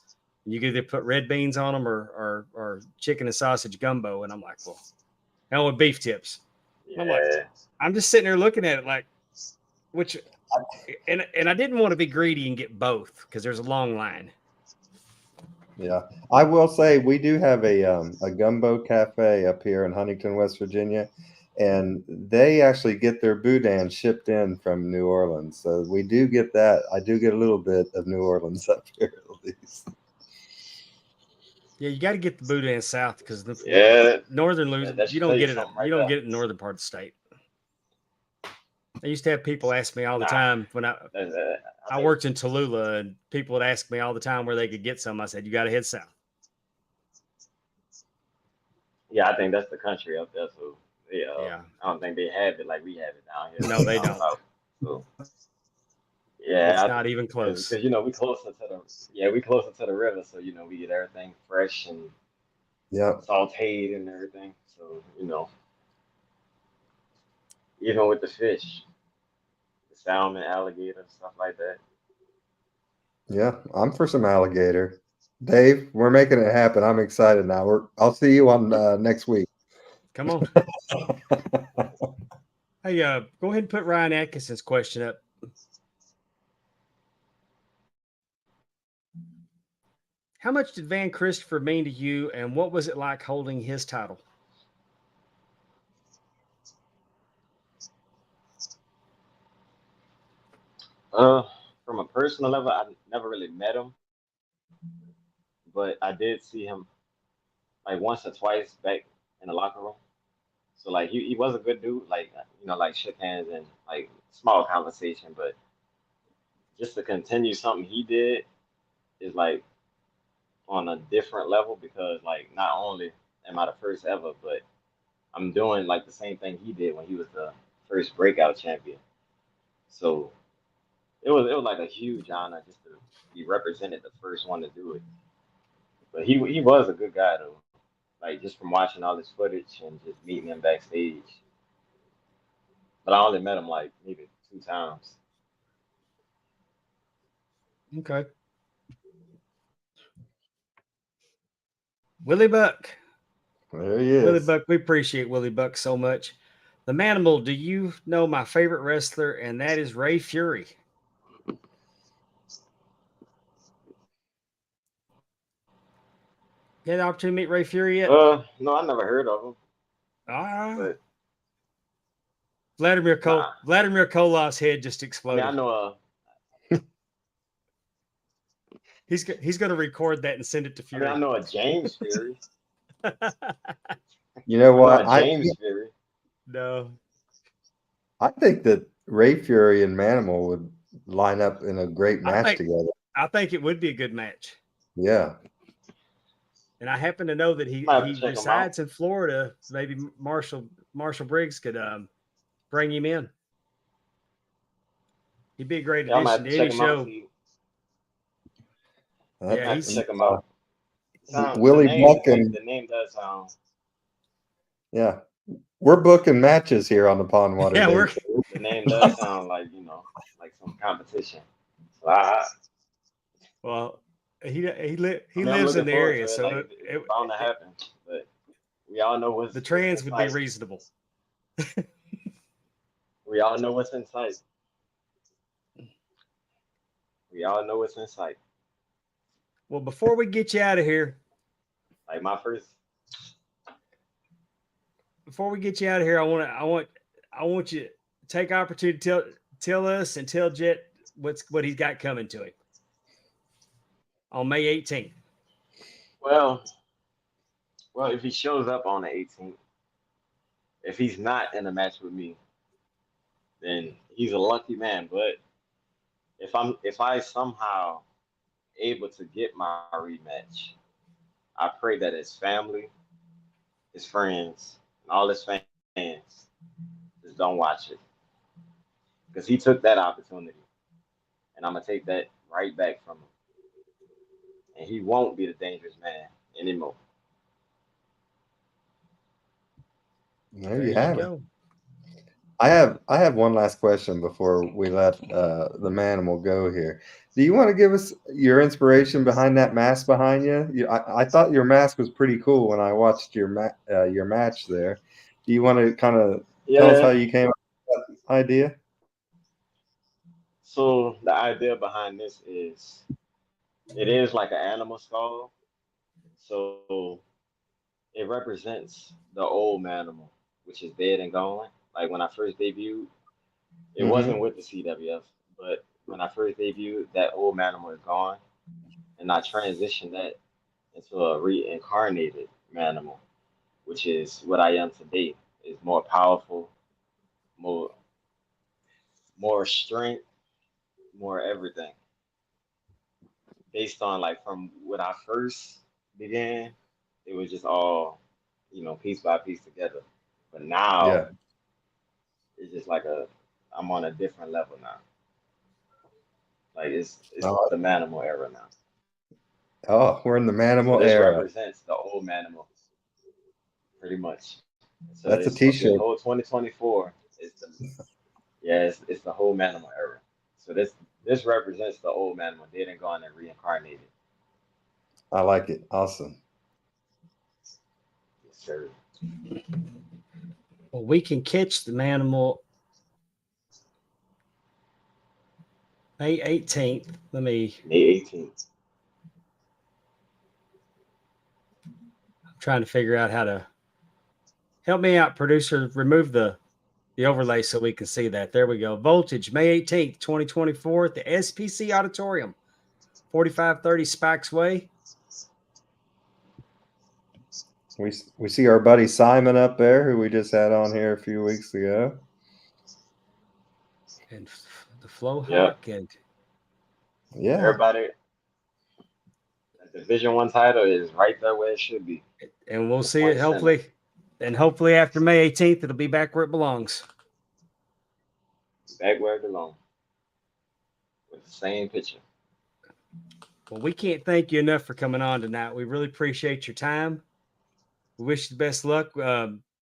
You could either put red beans on them or chicken and sausage gumbo, and I'm like, well, hell with beef tips. Yeah. I'm like, I'm just sitting there looking at it like, which, and I didn't want to be greedy and get both because there's a long line. Yeah, I will say we do have a gumbo cafe up here in Huntington, West Virginia, and they actually get their boudin shipped in from New Orleans. So we do get that. I do get a little bit of New Orleans up here at least. Yeah, you got to get the boudin south because the northern that you should don't tell you get it. something right You don't there. get it in the northern part of the state. I used to have people ask me all the time when I think- worked in Tallulah, and people would ask me all the time where they could get some. I said, you got to head south. Yeah, I think that's the country up there. So Yeah. I don't think they have it like we have it down here. No, they down don't. south. So, yeah, It's not even close. because we closer to the river, so we get everything fresh and Yep. sauteed and everything. So even with the fish, the salmon, alligator, stuff like that. Yeah, I'm for some alligator. Dave, we're making it happen. I'm excited now. I'll see you on next week. Come on. Hey, go ahead and put Ryan Atkinson's question up. How much did Van Christopher mean to you, and what was it like holding his title? From a personal level, I never really met him, but I did see him like once or twice back in the locker room. So like he was a good dude, like like shook hands and like small conversation, but just to continue something he did is like on a different level because like not only am I the first ever, but I'm doing like the same thing he did when he was the first breakout champion. So it was like a huge honor just to be represented the first one to do it. But he was a good guy though. Like just from watching all his footage and just meeting him backstage. But I only met him like maybe 2 times. Okay. Willie Buck. There he is. Willie Buck, we appreciate Willie Buck so much. The Manimal, do you know my favorite wrestler, and that is Ray Fury? You had the opportunity to meet Ray Fury yet? No, I never heard of him. But Vladimir nah. Vladimir Kolov's head just I exploded. mean, I know. He's going to record that and send it to I Fury. mean, I know a James Fury. You know what? James Fury. No. I think that Ray Fury and Manimal would line up in a great match together. I think it would be a good match. Yeah. And I happen to know that he resides in Florida. Maybe Marshall Briggs could bring him in. He'd be a great addition to any show. Yeah, he's check him out. Willie Buck and the name does sound. Yeah, we're booking matches here on the Pondwater. Yeah, the name does sound like like some competition. Well, he lives in the area, so it's bound to happen. But we all know the trans would be reasonable. We all know what's in sight. We all know what's in sight. Well, before we get you out of here, like my first. Before we get you out of here, I want you to take opportunity to tell us and tell Jet what he's got coming to him. on May 18th. Well, well, if he shows up on the 18th, if he's not in a match with me, then he's a lucky man. But if I somehow able to get my rematch, I pray that his family, his friends, and all his fans just don't watch it because he took that opportunity, and I'm gonna take that right back from him, and he won't be the dangerous man anymore. There There you you have it. go. I have one last question before we let the Manimal go here. Do you want to give us your inspiration behind that mask behind you? I thought your mask was pretty cool when I watched your match there. Do you want to kind of tell us how Yeah. you came up with that idea? So the idea behind this is it is like an animal skull. So it represents the old Manimal, which is dead and gone. Like when I first debuted, it wasn't Mm-hmm. with the CWF, but when I first debuted, that old Manimal is gone, and I transitioned that into a reincarnated Manimal, which is what I am today. Is more powerful, more more strength, more everything. Based on like from when I first began, it was just all, piece by piece together. But now Yeah. it's just like I'm on a different level now. Like it's Oh, the Manimal era now. oh, we're in the So Manimal this era. represents the old Manimal pretty much. So That's a it's this T-shirt. whole 2024 is the yeah, it's the whole Manimal era. So this represents the old Manimal dead and gone and reincarnated. I like it. Awesome. Yes, sir. Well, we can catch the Manimal May 18th. Let me May 18th. I'm trying to figure out how to help me out, producer. Remove the overlay so we can see that. There we go. Voltage, May 18th, 2024 at the SPC Auditorium, 4530 Spikes Way. We see our buddy Simon up there, who we just had on here a few weeks ago. And the Flow Yep. Hawk. And Yeah. Everybody, the Division One title is right there where it should be. we'll see it Point center. hopefully. And hopefully after May 18th, it'll be back where it belongs. Back where it belongs. With the same picture. Well, we can't thank you enough for coming on tonight. We really appreciate your time. We wish you the best luck.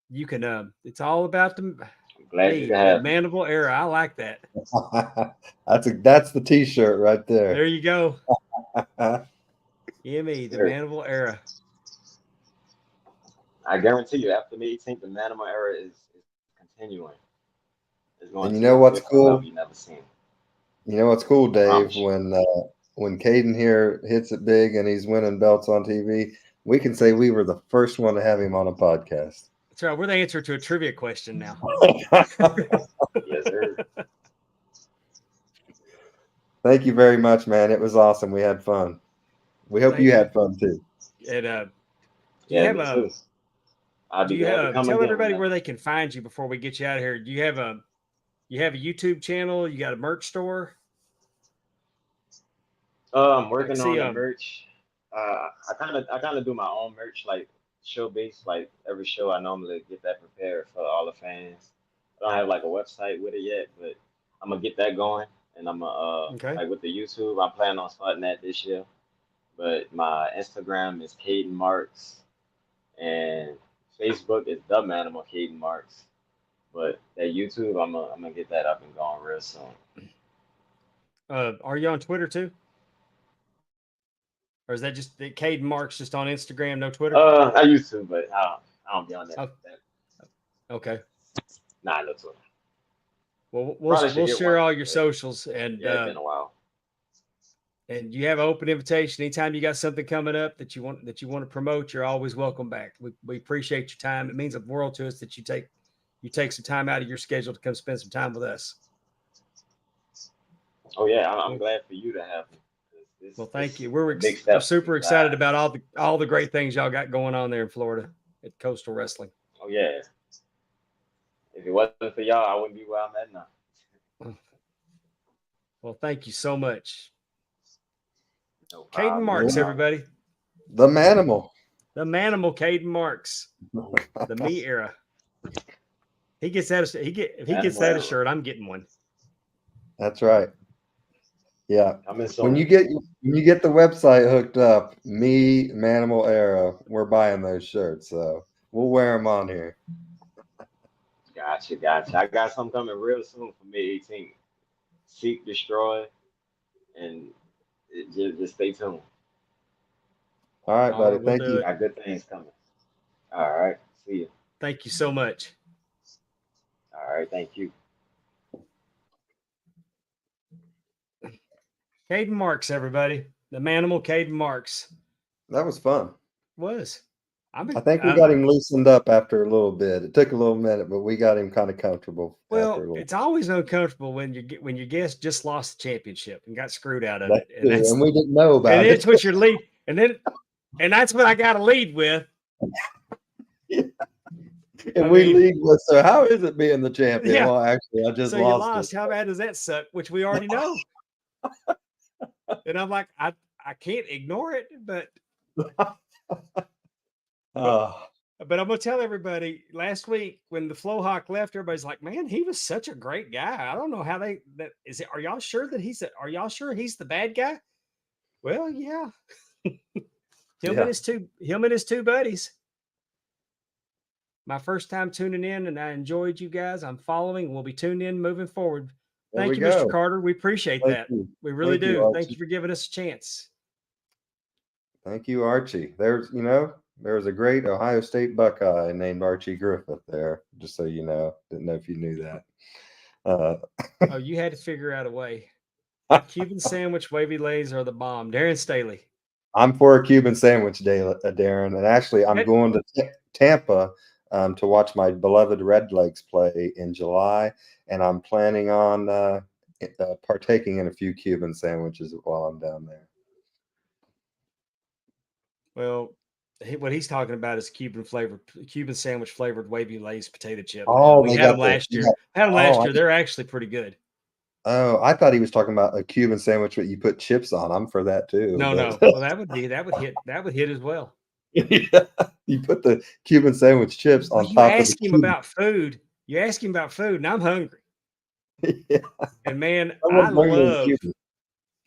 You can. It's all about the I'm glad you hey, can the have me. Manimal era. I like that. That's the T-shirt right There there. you go. All Yummy, the Sir. Manimal era. I guarantee you, after May 18th, the Manimal era is continuing. It's going And you to know a what's different level cool? you never seen. You know what's cool, Dave? Promise you. When Kaedon here hits it big and he's winning belts on TV, we can say we were the first one to have him on a podcast. That's right. We're the answer to a trivia question now. Yes, sir. Thank you very much, man. It was awesome. We had fun. We hope Thank you you. had fun too. And do you Yeah, have me too. I'll do be you glad to have come tell again everybody whenever. where they can find you before we get you out of here? Do you have a YouTube channel? You got a merch store? I'm I working see on the merch. I kind of do my own merch, like show based. Like every show, I normally get that prepared for all the fans. I don't have like a website with it yet, but I'm gonna get that going. And I'm okay. like with the YouTube, I'm planning on starting that this year. But my Instagram is Kaedon Marx, and Facebook is the Manimal Kaedon Marx. But that YouTube, I'm gonna get that up and going real soon. Are you on Twitter too? Or is that just the Kaedon Marx just on Instagram, no Twitter? I used to, but I don't be on that. Oh, okay. Nah, no Twitter. Well, Probably should we'll get share one, all your but socials yeah, it's been a while. and you have an open invitation. Anytime you got something coming up that you want to promote, you're always welcome back. We appreciate your time. It means a world to us that you take some time out of your schedule to come spend some time with us. Oh yeah, I'm glad for you to have me. 'Cause Well, thank it's you. a big step We're for super you excited guys. about all the great things y'all got going on there in Florida at Coastal Wrestling. Oh yeah. If it wasn't for y'all, I wouldn't be where I'm at now. Well, thank you so much. No Kaedon problem. No Marx, Yeah. problem. everybody. The Manimal. The Manimal Kaedon Marx. The me era. He gets that. If he gets that a Manimal shirt, I'm getting one. That's right. Yeah. coming When soon. you get the website hooked up, me, Manimal Era, we're buying those shirts. So we'll wear them on here. Gotcha. I got something coming real soon for May 18th. Seek, destroy, and just stay tuned. All right, All buddy. right, we'll Thank do you. it. Got good things coming. All right. See you. Thank you so much. All right. Thank you. Kaedon Marx, everybody. The Manimal Kaedon Marx That was fun. was. I think we got him loosened up after a little bit. It took a little minute, but we got him kind of comfortable after a Well, little. it's always uncomfortable when your guest just lost the championship and got screwed out of That's it, true, and we didn't know and about it's it. what your lead, and that's what I got to lead with. And we lead with, so how is it being the champion? Yeah. Well, actually, I just So you lost lost. it. How bad does that suck? Which we already know. And I'm like, I can't ignore it, but I'm gonna tell everybody. Last week when the Flowhawk left, everybody's like, "Man, he was such a great guy." I don't know how that is. It? Are y'all sure that are y'all sure he's the bad guy? Well, yeah. Him and his two buddies. My first time tuning in, and I enjoyed you guys. I'm following. We'll be tuned in moving forward. There Thank we you, go. Mr. Carter. We appreciate Thank that. you. We really Thank you, do. Archie. Thank you for giving us a chance. Thank you, Archie. There was a great Ohio State Buckeye named Archie Griffith there, just so you know. Didn't know if you knew that. Oh, you had to figure out a way. Cuban sandwich, wavy lays are the bomb. Darren Staley. I'm for a Cuban sandwich, Darren. And actually, I'm going to Tampa to watch my beloved Redlegs play in July. And I'm planning on partaking in a few Cuban sandwiches while I'm down there. Well, what he's talking about is Cuban sandwich flavored wavy lays potato chip. Oh, we had them last year. Had them last year. They're actually pretty good. Oh, I thought he was talking about a Cuban sandwich that you put chips on. I'm for that too. No. Well, that would hit as well. Yeah. You put the Cuban sandwich chips on top of the You ask him about food, and I'm hungry. Yeah. And man,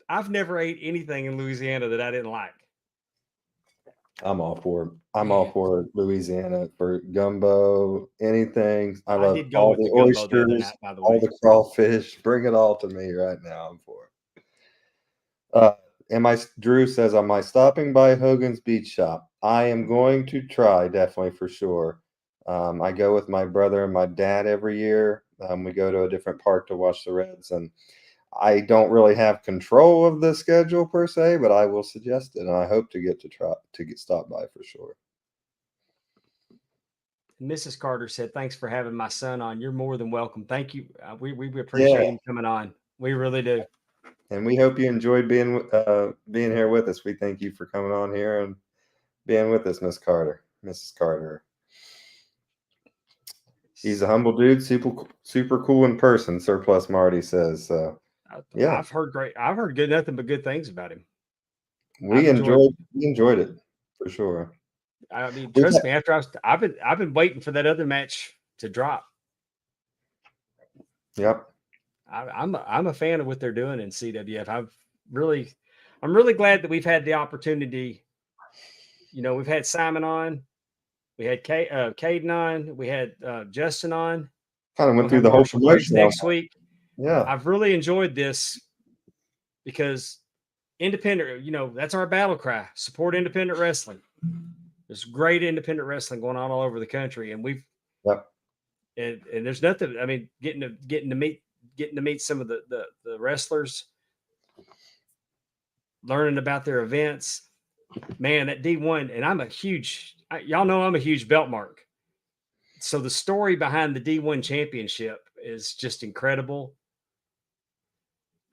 I've never ate anything in Louisiana that I didn't like. I'm all for Louisiana for gumbo, anything. I love all the oysters, all the crawfish. Bring it all to me right now. I'm for it. Drew says, am I stopping by Hogan's Beach Shop? I am going to try, definitely for sure. I go with my brother and my dad every year. We go to a different park to watch the Reds, and I don't really have control of the schedule per se, but I will suggest it, and I hope to get stopped by for sure. Mrs. Carter said, "Thanks for having my son on. You're more than welcome. Thank you. We appreciate him coming on. We really do. And we hope you enjoyed being here with us. We thank you for coming on here and being with us, Mrs. Carter. He's a humble dude, super cool in person. Surplus Marty says, yeah. I've heard nothing but good things about him. We enjoyed it for sure. I mean, trust me. I've been waiting for that other match to drop. Yep. I'm a fan of what they're doing in CWF. I'm really glad that we've had the opportunity. You know, we've had Simon on, we had Kaedon on, we had Justin on. Kind of went through the whole promotion next week. Yeah, I've really enjoyed this because independent. You know, that's our battle cry: support independent wrestling. There's great independent wrestling going on all over the country, and and there's nothing. I mean, getting to meet some of the wrestlers, learning about their events. Man, at D1, and y'all know I'm a huge belt mark. So the story behind the D1 championship is just incredible.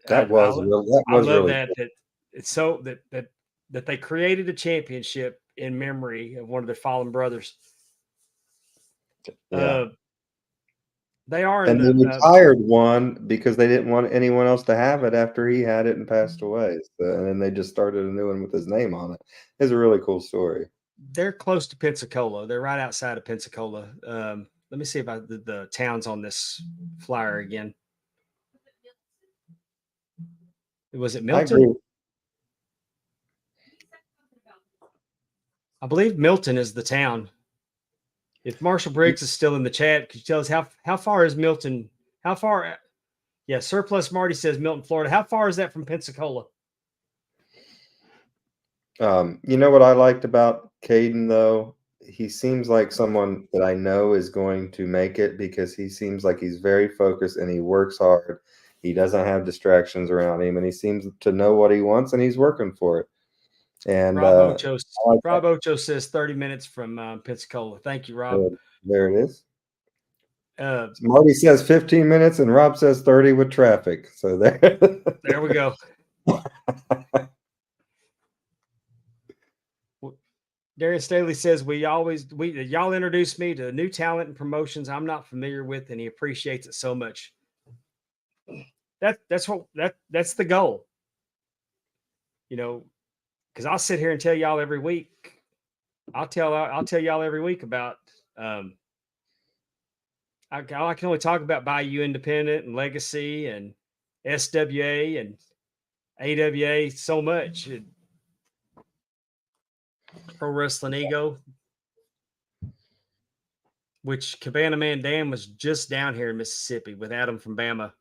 I love really that. it's so that they created a championship in memory of one of their fallen brothers. Yeah. They are in And they the retired one because they didn't want anyone else to have it after he had it and passed away. So, and then they just started a new one with his name on it. It's a really cool story. they're close to Pensacola. They're right outside of Pensacola. Let me see if the towns on this flyer again. Was it I Milton? agree. I believe Milton is the town. If Marshall Briggs is still in the chat, could you tell us how far is Milton? How far? Yeah, Surplus Marty says Milton, Florida. How far is that from Pensacola? You know what I liked about Kaedon, though? He seems like someone that I know is going to make it because he seems like he's very focused and he works hard. He doesn't have distractions around him, and he seems to know what he wants, and he's working for it. And Rob Ocho, I like Rob Ocho says 30 minutes from Pensacola. Thank you, Rob. that. There it is. Uh, Marty says 15 minutes, and Rob says 30 with traffic. So there. there we go. Darius Staley says y'all introduced me to new talent and promotions I'm not familiar with, and he appreciates it so much. That's the goal. You know, because I'll sit here and tell y'all every week. I'll tell y'all every week about I can only talk about Bayou Independent and Legacy and SWA and AWA so much. Pro Wrestling Ego, which Cabana Man Dan was just down here in Mississippi with Adam from Bama,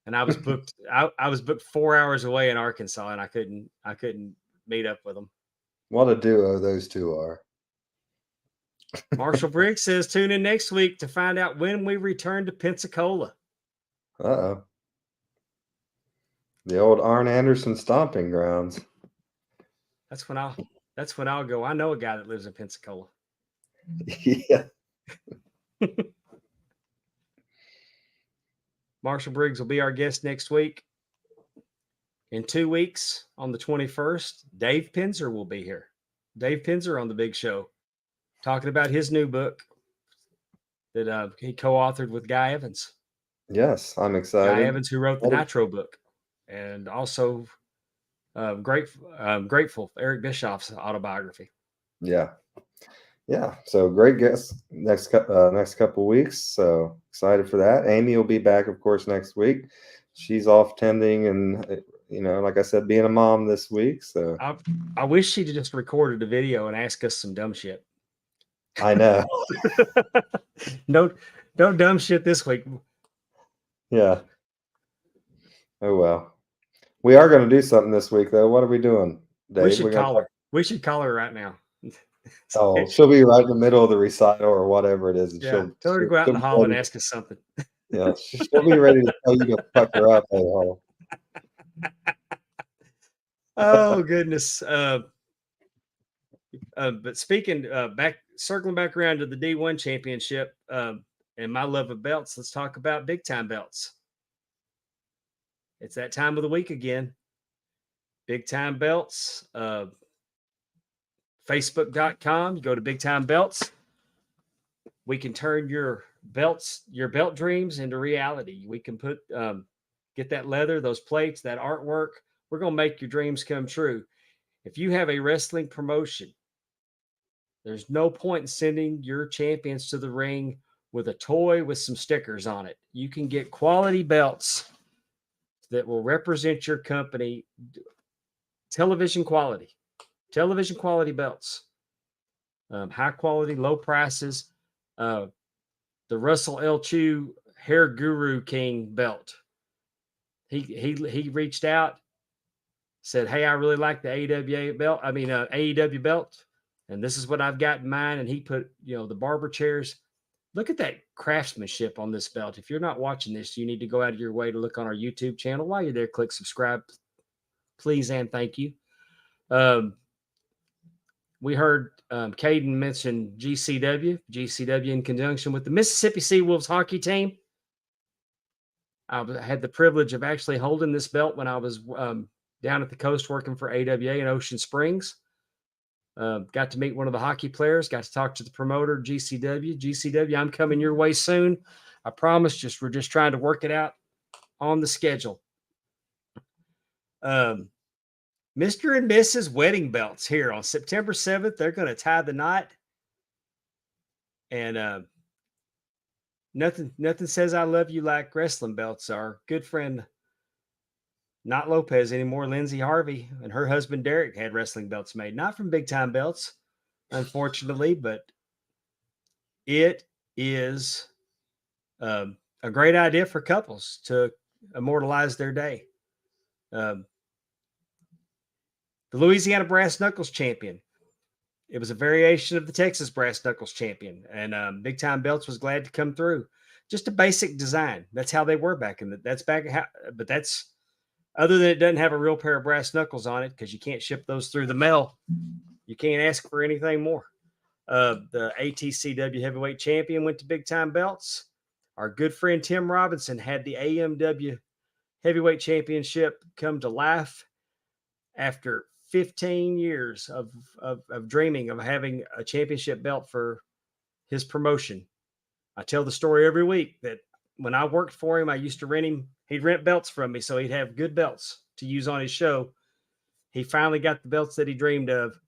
and I was booked. I was booked 4 hours away in Arkansas, and I couldn't meet up with them. What a duo those two are. Marshall Briggs says tune in next week to find out when we return to Pensacola. Uh-oh. The old Arn Anderson stomping grounds. That's when I'll go. I know a guy that lives in Pensacola. Yeah. Marshall Briggs will be our guest next week. In 2 weeks, on the 21st, Dave Pinzer will be here. Dave Pinzer on the Big Show, talking about his new book that he co-authored with Guy Evans. Yes, I'm excited. Guy Evans, who wrote the Nitro book, and also grateful Eric Bischoff's autobiography. Yeah. So great guest next couple weeks. So excited for that. Amy will be back, of course, next week. She's off tending and like I said, being a mom this week. So I wish she'd just recorded a video and asked us some dumb shit. I know. No dumb shit this week. Yeah. Oh well. We are going to do something this week, though. What are we doing, Dave? We should call her. We should call her right now. Oh, she'll be right in the middle of the recital or whatever it is. And yeah, tell her to go out in the hall and ask us something. Yeah, she'll be ready to tell you to fuck her up. Oh goodness! But speaking circling back around to the D1 championship and my love of belts, let's talk about big time belts. It's that time of the week again. Big time belts. Facebook.com. You go to Big Time Belts. We can turn your belt dreams into reality. We can get that leather, those plates, that artwork. We're going to make your dreams come true. If you have a wrestling promotion, there's no point in sending your champions to the ring with a toy with some stickers on it. You can get quality belts that will represent your company. Television quality belts, high quality, low prices. The Russell L. Chu Hair Guru King belt. He reached out, said, "Hey, I really like the AEW belt, and this is what I've got in mind." And he put, the barber chairs. Look at that craftsmanship on this belt. If you're not watching this, you need to go out of your way to look on our YouTube channel. While you're there, click subscribe, please and thank you. We heard Kaedon mention GCW in conjunction with the Mississippi Seawolves hockey team. I had the privilege of actually holding this belt when I was down at the coast working for AWA in Ocean Springs. Got to meet one of the hockey players, got to talk to the promoter, GCW. GCW, I'm coming your way soon. I promise. We're just trying to work it out on the schedule. Mr. and Mrs. Wedding Belts here on September 7th. They're going to tie the knot. And nothing says I love you like wrestling belts. Our good friend, not Lopez anymore, Lindsay Harvey, and her husband Derek had wrestling belts made. Not from Big Time Belts, unfortunately, but it is a great idea for couples to immortalize their day. The Louisiana Brass Knuckles champion. It was a variation of the Texas Brass Knuckles champion, and Big Time Belts was glad to come through. Just a basic design. That's how they were back in the. But that's other than it doesn't have a real pair of brass knuckles on it because you can't ship those through the mail. You can't ask for anything more. The ATCW Heavyweight Champion went to Big Time Belts. Our good friend Tim Robinson had the AMW Heavyweight Championship come to life after 15 years of dreaming of having a championship belt for his promotion. I tell the story every week that when I worked for him, I used to rent him. He'd rent belts from me, so he'd have good belts to use on his show. He finally got the belts that he dreamed of,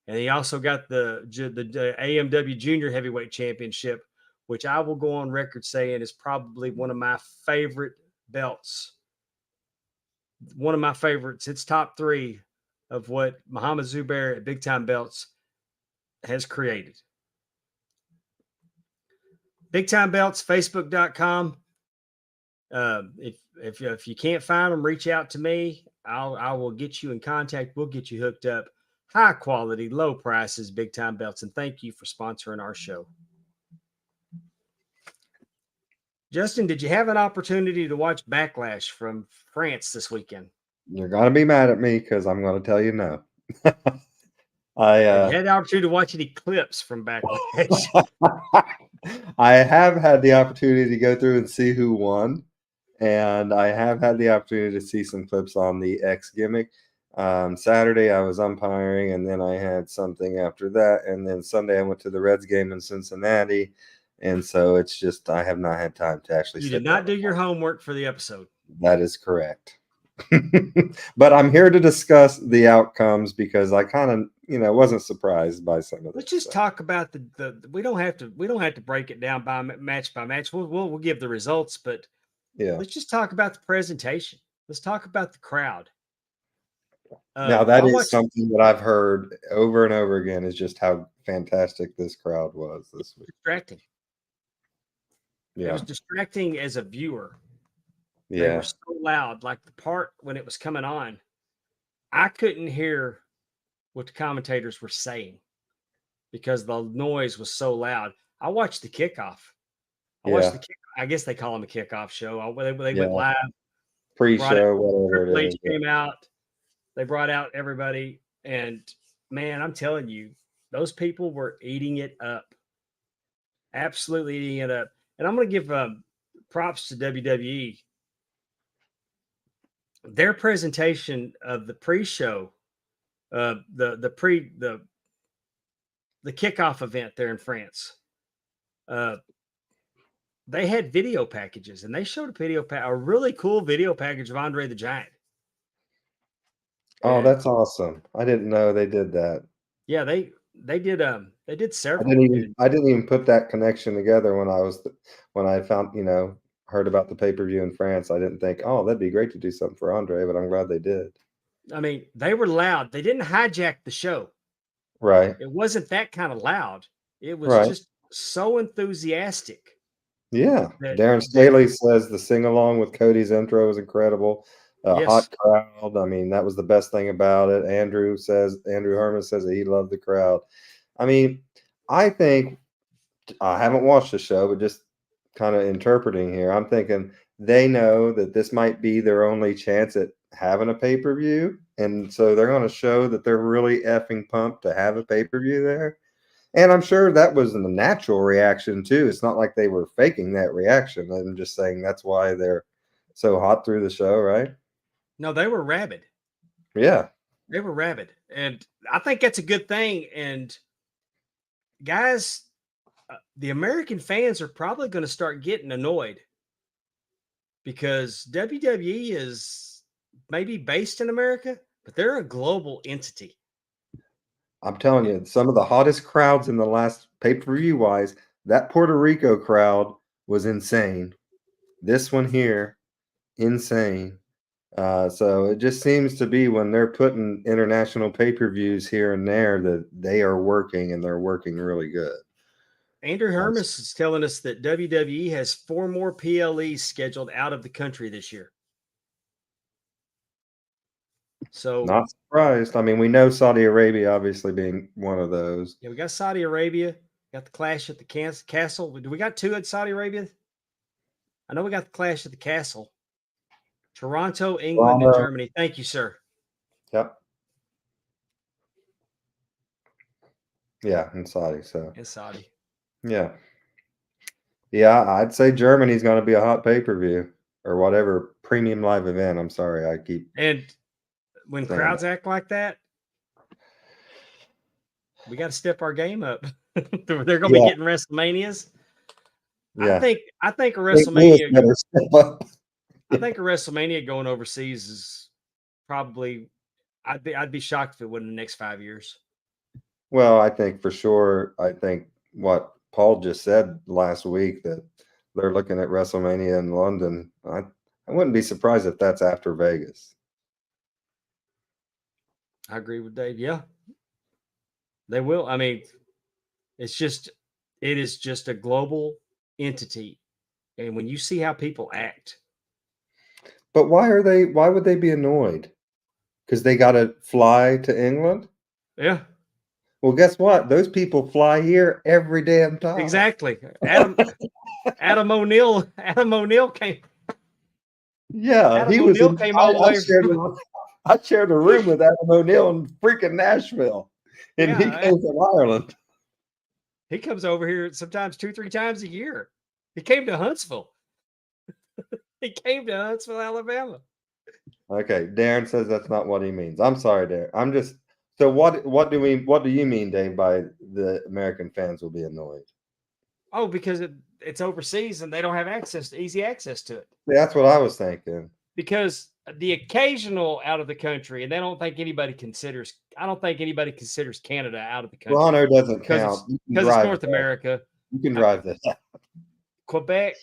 and he also got the AMW Junior Heavyweight Championship, which I will go on record saying is probably one of my favorite belts. One of my favorites. It's top 3 of what Muhammad Zubair at Big Time Belts has created. Big Time Belts, Facebook.com. If you can't find them, reach out to me. I will get you in contact. We'll get you hooked up. High quality, low prices, Big Time Belts. And thank you for sponsoring our show. Justin, did you have an opportunity to watch BackLash from France this weekend? You're going to be mad at me because I'm going to tell you no. Have you had the opportunity to watch any clips from BackLash? I have had the opportunity to go through and see who won. And I have had the opportunity to see some clips on the X gimmick. Saturday, I was umpiring, and then I had something after that. And then Sunday, I went to the Reds game in Cincinnati. And so it's just, I have not had time to actually. You did not do your homework for the episode. That is correct. But I'm here to discuss the outcomes because I kind of, wasn't surprised by some of this. Let's just talk about the we don't have to break it down by match. We'll give the results, but yeah, let's just talk about the presentation. Let's talk about the crowd. Now that is something that I've heard over and over again is just how fantastic this crowd was this week. Distracting. Yeah. It was distracting as a viewer. Yeah. They were so loud. Like the part when it was coming on, I couldn't hear what the commentators were saying because the noise was so loud. I watched the kickoff. I guess they call them a kickoff show. They went live. Pre-show, whatever Triple it H is. came out. They brought out everybody. And, man, I'm telling you, those people were eating it up. Absolutely eating it up. And I'm going to give props to WWE. Their presentation of the pre-show, the kickoff event there in France, they had video packages, and they showed a really cool video package of Andre the Giant. Oh, that's awesome! I didn't know they did that. Yeah, they did several. I didn't even put that connection together when I found heard about the pay-per-view in France. I didn't think, oh, that'd be great to do something for Andre, but I'm glad they did. I mean, they were loud. They didn't hijack the show. Right. It wasn't that kind of loud. It was just so enthusiastic. Yeah. Darren Staley says the sing-along with Cody's intro was incredible. Yes. Hot crowd. I mean, that was the best thing about it. Andrew Herman says that he loved the crowd. I mean, I think I haven't watched the show, but just kind of interpreting here, I'm thinking they know that this might be their only chance at having a pay-per-view. And so they're going to show that they're really effing pumped to have a pay-per-view there. And I'm sure that was a natural reaction too. It's not like they were faking that reaction. I'm just saying that's why they're so hot through the show, right? No, they were rabid. Yeah. They were rabid, and I think that's a good thing. And guys, the American fans are probably going to start getting annoyed because WWE is maybe based in America, but they're a global entity. I'm telling you, some of the hottest crowds in the last pay-per-view wise, that Puerto Rico crowd was insane. This one here, insane. So it just seems to be when they're putting international pay-per-views here and there that they are working and they're working really good. Andrew Hermes is telling us that WWE has 4 more PLEs scheduled out of the country this year. So Not surprised. I mean, we know Saudi Arabia obviously being one of those. yeah, we got Saudi Arabia, got the Clash at the Castle. Do we got 2 at Saudi Arabia? I know we got the Clash at the Castle. Toronto, England, and Germany. Thank you, sir. Yep. Yeah, in Saudi. So In Saudi. yeah. Yeah, I'd say Germany's going to be a hot pay-per-view or whatever premium live event. I'm sorry, I keep. And when crowds act like that, we got to step our game up. They're going to be getting WrestleManias. Yeah. I think a WrestleMania. Better step up. I think a WrestleMania going overseas is probably. I'd be shocked if it wasn't in the next 5 years. Well, I think for sure. I think what Paul just said last week that they're looking at WrestleMania in London. I wouldn't be surprised if that's after Vegas. I agree with Dave. Yeah, they will. I mean, it is just a global entity, and when you see how people act. But why would they be annoyed? Because they got to fly to England? Yeah. Well, guess what? Those people fly here every damn time. Exactly. Adam O'Neill came. Yeah, Adam he O'Neill was. came all the way. I shared a room with Adam O'Neill in freaking Nashville, and he Yeah, came from Ireland. He comes over here sometimes 2-3 times a year. He came to Huntsville. He came to Huntsville, Alabama. Okay, Darren says that's not what he means. I'm sorry, Darren. I'm just. So what do you mean, Dave, by the American fans will be annoyed? Oh, because it's overseas and they don't have easy access to it. That's what I was thinking. Because the occasional out of the country, and I don't think anybody considers Canada out of the country. Toronto doesn't count because it's North America. You can drive that. Quebec,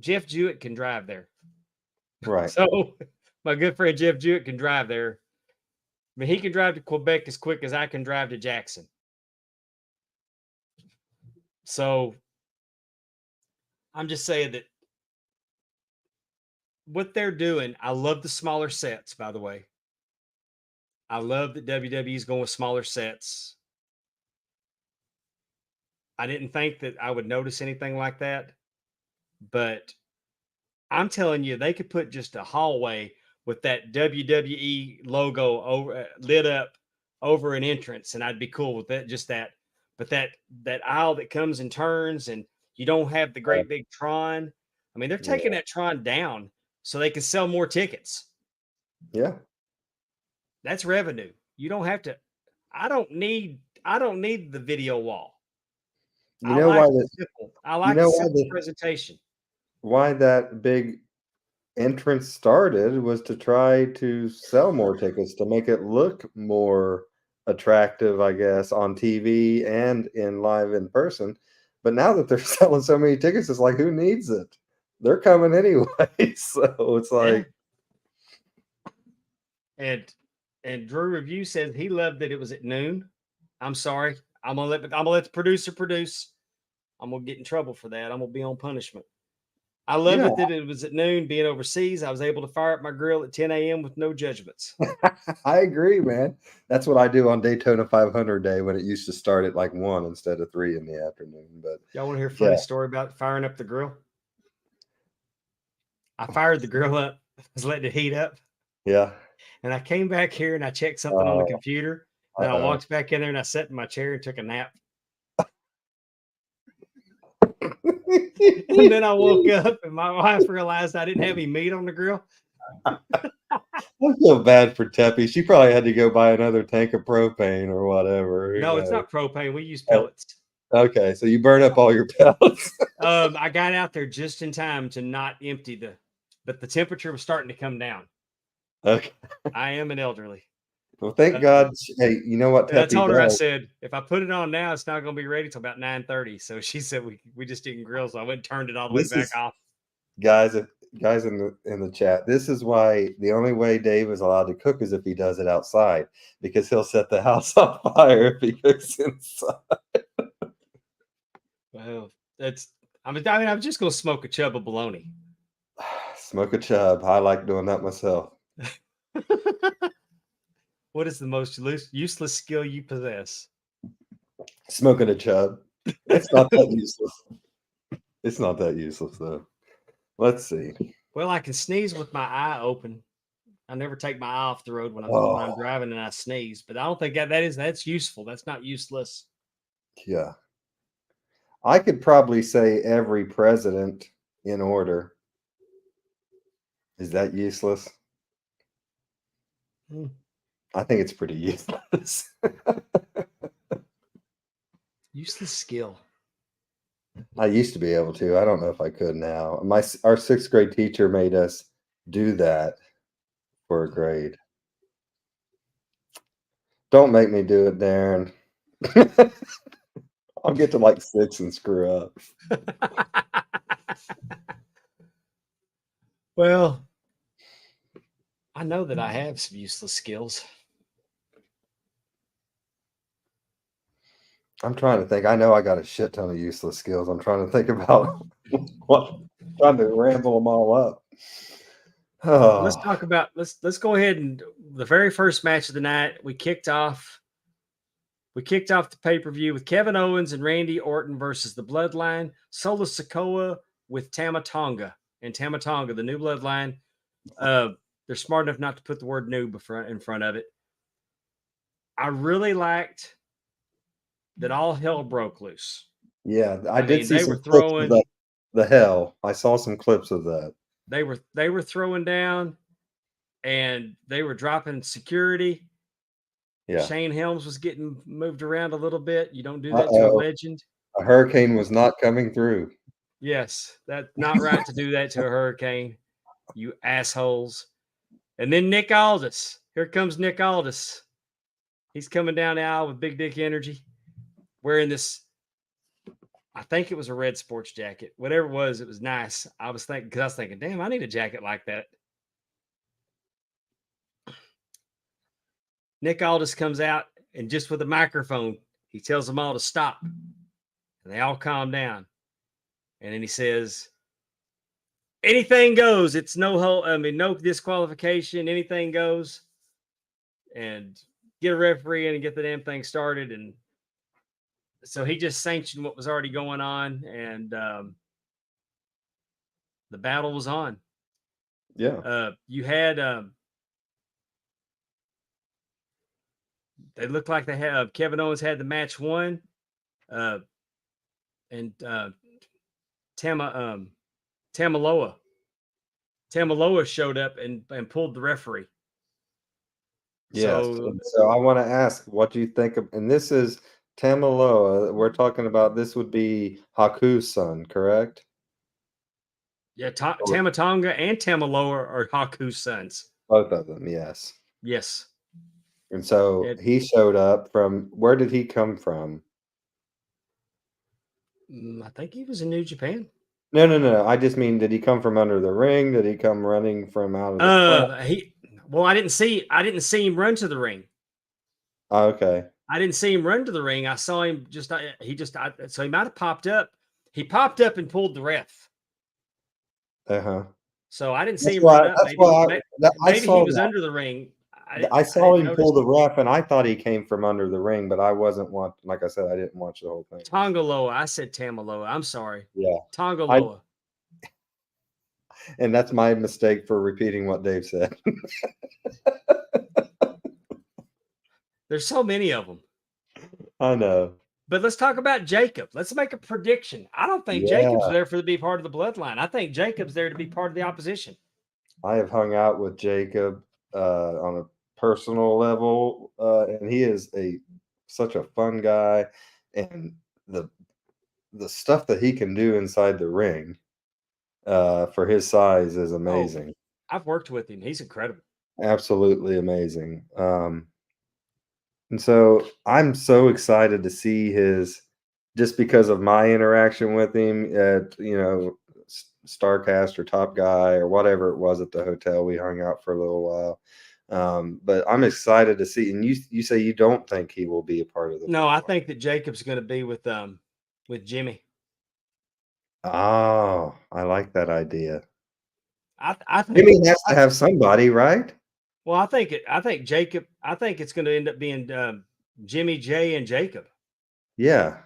Jeff Jewett can drive there. Right. So my good friend Jeff Jewett can drive there. I mean, he can drive to Quebec as quick as I can drive to Jackson. So I'm just saying that what they're doing, I love the smaller sets, by the way. I love that WWE is going with smaller sets. I didn't think that I would notice anything like that, but I'm telling you, they could put just a hallway with that WWE logo over lit up over an entrance, and I'd be cool with that. Just that, but that aisle that comes and turns, and you don't have the great big Tron. I mean, they're taking that Tron down so they can sell more tickets. Yeah, that's revenue. You don't have to. I don't need the video wall. You know why this? I like the simple presentation. Why that big entrance started was to try to sell more tickets, to make it look more attractive, I guess, on TV and in live in person. But now that they're selling so many tickets, it's like, who needs it? They're coming anyway. So it's like, and Drew Review says he loved that it was at noon. I'm sorry. I'm gonna let the producer produce. I'm gonna get in trouble for that. I'm gonna be on punishment. I love it that it was at noon. Being overseas, I was able to fire up my grill at 10 a.m. with no judgments. I agree, man. That's what I do on Daytona 500 day when it used to start at like 1 instead of 3 in the afternoon. But y'all want to hear a funny story about firing up the grill? I fired the grill up. I was letting it heat up. Yeah. And I came back here and I checked something on the computer. And I walked back in there and I sat in my chair and took a nap. And then I woke up and my wife realized I didn't have any meat on the grill. I feel bad for Teppy. She probably had to go buy another tank of propane or whatever. No, it's not propane. We use Oh, pellets. okay, so you burn up all your pellets. I got out there just in time to not empty but the temperature was starting to come down. Okay. I am an elderly. Well, thank God. Hey, you know what And I Teppy told her, I does? said, if I put it on now, it's not going to be ready till about 9:30. So she said we just didn't grill, so I went and turned it all the way This back is off. guys in the chat. This is why the only way Dave is allowed to cook is if he does it outside, because he'll set the house on fire if he cooks inside. Well, I mean, I'm just going to smoke a chub of bologna. Smoke a chub. I like doing that myself. What is the most useless skill you possess? Smoking a chub. It's not that useless. It's not that useless though. Let's see. Well, I can sneeze with my eye open. I never take my eye off the road when I'm Oh, driving and I sneeze, but I don't think that's useful. That's not useless. yeah. I could probably say every president in order. Is that useless? Hmm. I think it's pretty useless. Useless skill. I used to be able to. I don't know if I could now. Our 6th grade teacher made us do that for a grade. Don't make me do it, Darren. I'll get to like 6 and screw up. Well, I know that I have some useless skills. I'm trying to think. I know I got a shit ton of useless skills. I'm trying to think about trying to ramble them all up. Oh. Let's talk about let's go ahead and the very first match of the night. We kicked off the pay-per-view with Kevin Owens and Randy Orton versus the Bloodline, Solo Sikoa with Tama Tonga. And Tama Tonga, the new Bloodline, they're smart enough not to put the word new in front of it. I really liked that all hell broke loose. Yeah, I did mean, see they some were clips throwing of the hell. I saw some clips of that. They were throwing down and they were dropping security. Yeah. Shane Helms was getting moved around a little bit. You don't do that to a legend. A hurricane was not coming through. Yes, that's not right to do that to a hurricane, you assholes. And then Nick Aldis. Here comes Nick Aldis. He's coming down the aisle with big dick energy, wearing this. I think it was a red sports jacket. Whatever it was nice. I was thinking, damn, I need a jacket like that. Nick Aldis comes out and just with a microphone, he tells them all to stop. And they all calm down. And then he says, anything goes. It's no disqualification. Anything goes. And get a referee in and get the damn thing started. And so he just sanctioned what was already going on. And the battle was on. Yeah. You had they looked like they had Kevin Owens had the match won. And Tamaloa showed up and pulled the referee. Yes. So I want to ask, what do you think of? And this is Tamaloa. We're talking about. This would be Haku's son, correct? Yeah, Tama Tonga and Tamaloa are Haku's sons. Both of them, yes. Yes. And so he showed up from. Where did he come from? I think he was in New Japan. No. I just mean, did he come from under the ring? Did he come running from out of the I didn't see him run to the ring. Oh, okay. I didn't see him run to the ring. I saw him so he might have popped up. He popped up and pulled the ref. Uh-huh. So I didn't see him run up. Maybe he was under the ring. I saw him pull the ref, and I thought he came from under the ring, but I wasn't watching. Like I said, I didn't watch the whole thing. Tongaloa. I said Tamaloa. I'm sorry. Yeah. Tongaloa. And that's my mistake for repeating what Dave said. There's so many of them. I know. But let's talk about Jacob. Let's make a prediction. I don't think Jacob's there to be part of the bloodline. I think Jacob's there to be part of the opposition. I have hung out with Jacob. on a personal level, and he is such a fun guy, and the stuff that he can do inside the ring for his size is amazing. I've worked with him. He's incredible. Absolutely amazing. And so I'm so excited to see just because of my interaction with him at, Starcast or Top Guy or whatever it was at the hotel. We hung out for a little while. But I'm excited to see. And you say you don't think he will be a part of the No, I think that Jacob's going to be with Jimmy. Oh, I like that idea. I think Jimmy has to have somebody, right? Well, I think Jacob. I think it's going to end up being Jimmy, Jay, and Jacob. Yeah.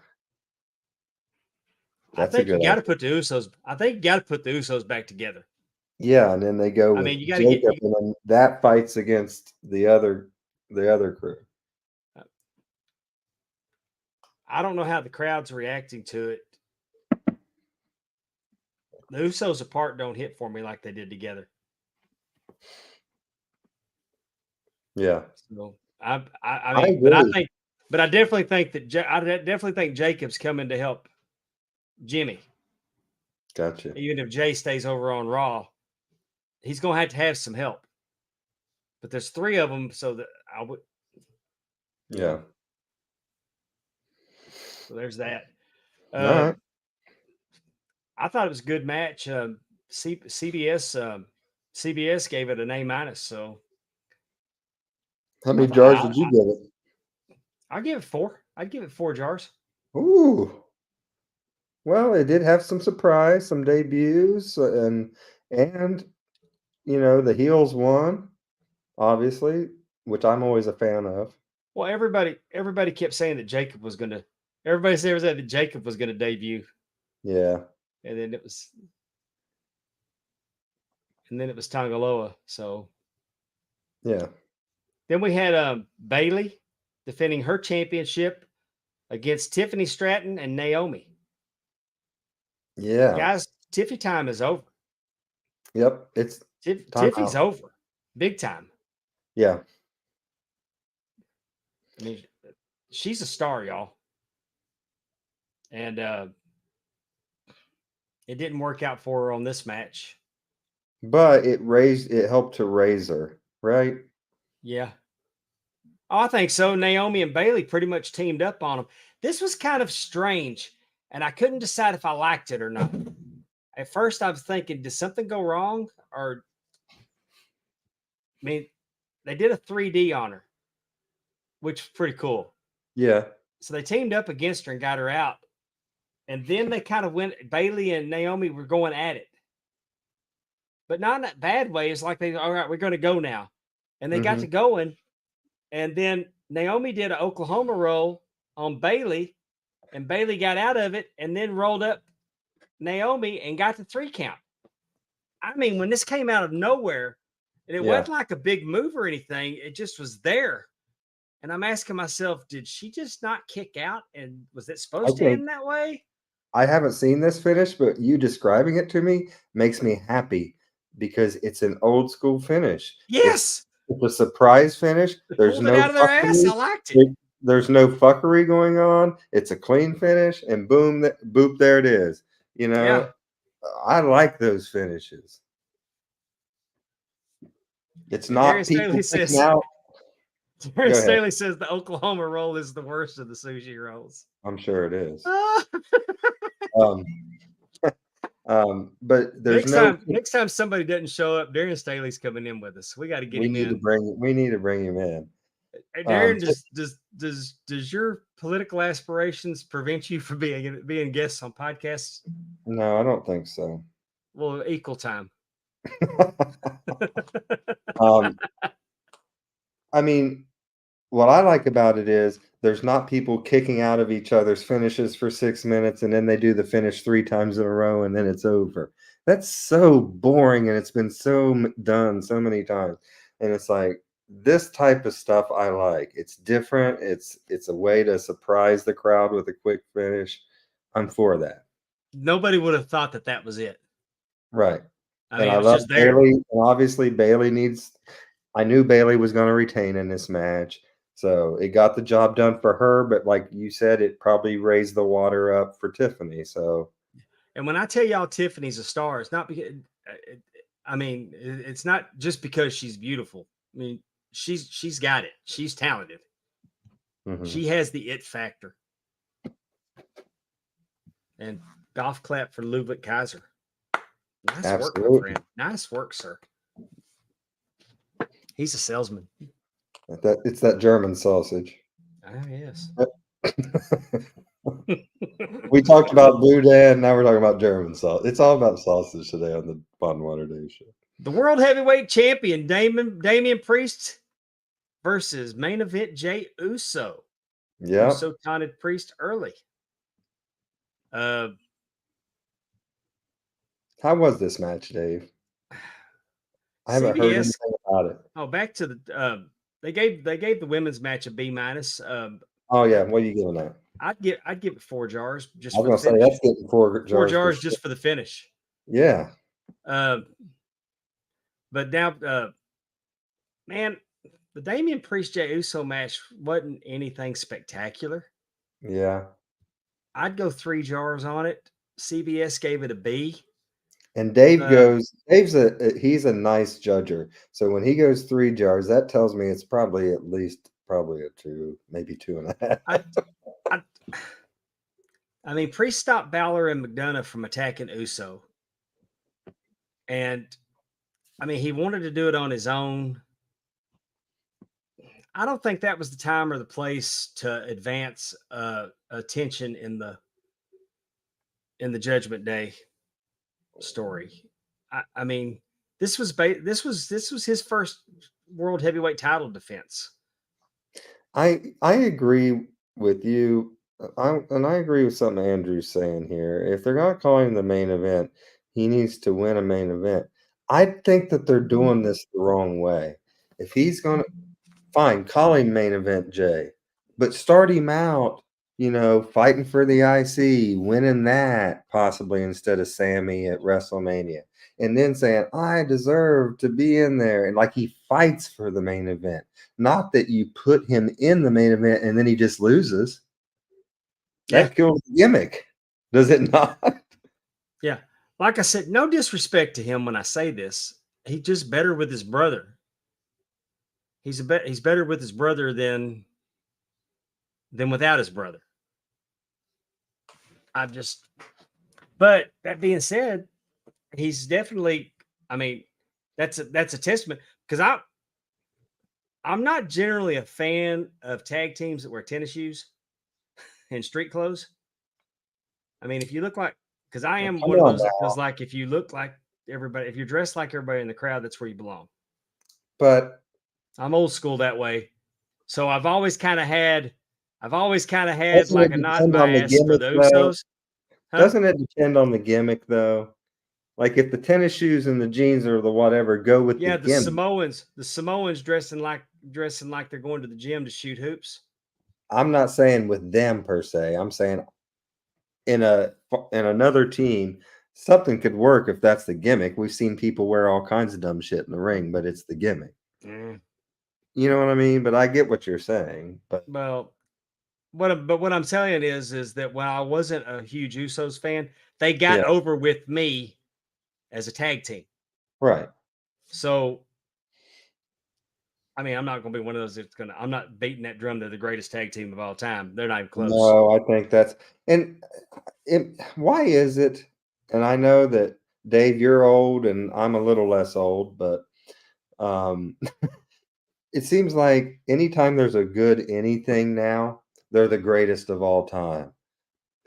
That's I think a good you got to idea. put the Usos. I think you got to put the Usos back together. Yeah, and then they go I with mean, you got to Jacob, and then that fights against the other crew. I don't know how the crowd's reacting to it. The Usos apart don't hit for me like they did together. Yeah. So I mean, agree. but I definitely think that I definitely think Jacob's coming to help Jimmy. Gotcha. Even if Jay stays over on Raw, he's going to have some help. But there's 3 of them, so that I would. Yeah. So there's that. All right. I thought it was a good match. CBS gave it an A-. So How many jars did you give it? I'll give it 4. I'd give it 4 jars. Ooh. Well, it did have some surprise, some debuts, and the heels won, obviously, which I'm always a fan of. Well, everybody kept saying that Jacob was going to. Everybody said that Jacob was going to debut. Yeah. And then it was Tangaloa. So yeah. Then we had Bailey defending her championship against Tiffany Stratton and Naomi. Yeah. Guys, Tiffy time is over. Yep. It's Tiffy's over. Big time. Yeah. I mean, she's a star, y'all. And it didn't work out for her on this match. But it helped to raise her, right? Yeah. Oh, I think so. Naomi and Bailey pretty much teamed up on them. This was kind of strange, and I couldn't decide if I liked it or not. At first, I was thinking, did something go wrong? Or, I mean, they did a 3D on her, which was pretty cool. Yeah. So they teamed up against her and got her out. And then they kind of Bailey and Naomi were going at it. But not in that bad way. It's like all right, we're going to go now. And they got to going. And then Naomi did an Oklahoma roll on Bailey, and Bailey got out of it and then rolled up Naomi and got the 3 count. I mean, when this came out of nowhere, and it wasn't like a big move or anything, it just was there. And I'm asking myself, did she just not kick out? And was it supposed to end that way? I haven't seen this finish, but you describing it to me makes me happy because it's an old school finish. Yes. It's a surprise finish. There's no out of their ass. I liked it. There's no fuckery going on. It's a clean finish, and boom, boop, there it is. I like those finishes. It's not people sticking out. Darren Staley says the Oklahoma roll is the worst of the sushi rolls. I'm sure it is. But there's next time somebody doesn't show up, Darren Staley's coming in with us. We got to get him in. We need to bring him in. Darren, does your political aspirations prevent you from being guests on podcasts? No, I don't think so. Well, equal time. I mean, what I like about it is there's not people kicking out of each other's finishes for 6 minutes and then they do the finish 3 times in a row and then it's over. That's so boring, and it's been done so many times. And it's like, this type of stuff I like. It's different. It's a way to surprise the crowd with a quick finish. I'm for that. Nobody would have thought that was it. Right. I mean, it was just there. Bailey, and obviously Bailey needs I knew Bailey was going to retain in this match. So it got the job done for her, but like you said, it probably raised the water up for Tiffany. So, And when I tell y'all Tiffany's a star, it's not because I mean, it's not just because she's beautiful. I mean, she's got it. She's talented. mhm. She has the it factor. And golf clap for Ludwig Kaiser. Nice work, my Absolutely. friend. Nice work, sir. He's a salesman. It's that German sausage. Ah, yes. We talked about Boudin, now we're talking about German sauce. It's all about sausage today on the Pondwater Day show. The world heavyweight champion, Damian Priest versus main event Jey Uso. Yeah. Uso taunted Priest early. How was this match, Dave? I haven't heard CBS anything about it. Oh, back to the they gave the women's match a B minus. Oh yeah, what are you giving that? I'd give it 4 jars just I for was the gonna say finish. that's getting 4 jars. 4 for jars sure. just for the finish. Yeah. But now, man, the Damian Priest Jey Uso match wasn't anything spectacular. Yeah. I'd go 3 jars on it. CBS gave it a B. And Dave Dave's he's a nice judger. So when he goes 3 jars, that tells me it's probably at least a 2, maybe 2.5. I mean, Priest stopped Balor and McDonough from attacking Uso. And I mean, he wanted to do it on his own. I don't think that was the time or the place to advance attention in the Judgment Day story. I mean, this was his first world heavyweight title defense. I agree with you. I agree with something Andrew's saying here. If they're not calling him the main event, he needs to win a main event. I think that they're doing this the wrong way. If he's going to fine, call him main event Jay, but start him out, fighting for the IC, winning that possibly instead of Sammy at WrestleMania, and then saying, I deserve to be in there. And like he fights for the main event, not that you put him in the main event and then he just loses. That kills the gimmick, does it not? Yeah. Like I said, no disrespect to him when I say this. He's just better with his brother. He's better with his brother than without his brother. But that being said, he's definitely, I mean, that's a testament, because I'm not generally a fan of tag teams that wear tennis shoes and street clothes. I mean, if you look like, because I am one of those that feels like if you look like everybody, if you're dressed like everybody in the crowd, that's where you belong. But I'm old school that way. So I've always kind of had like a nod in my ass for the Usos. Huh? Doesn't it depend on the gimmick though? Like if the tennis shoes and the jeans or the whatever go with the gimmick. The Samoans dressing like they're going to the gym to shoot hoops. I'm not saying with them per se. I'm saying in another team, something could work if that's the gimmick. We've seen people wear all kinds of dumb shit in the ring, but it's the gimmick. Mm. You know what I mean? But I get what you're saying. But what I'm telling you is that when I wasn't a huge Usos fan, they got over with me as a tag team. Right. So, I mean, I'm not going to be one of those I'm not beating that drum. They're the greatest tag team of all time. They're not even close. No, I think why is it? And I know that Dave, you're old and I'm a little less old, but it seems like anytime there's a good anything now, they're the greatest of all time.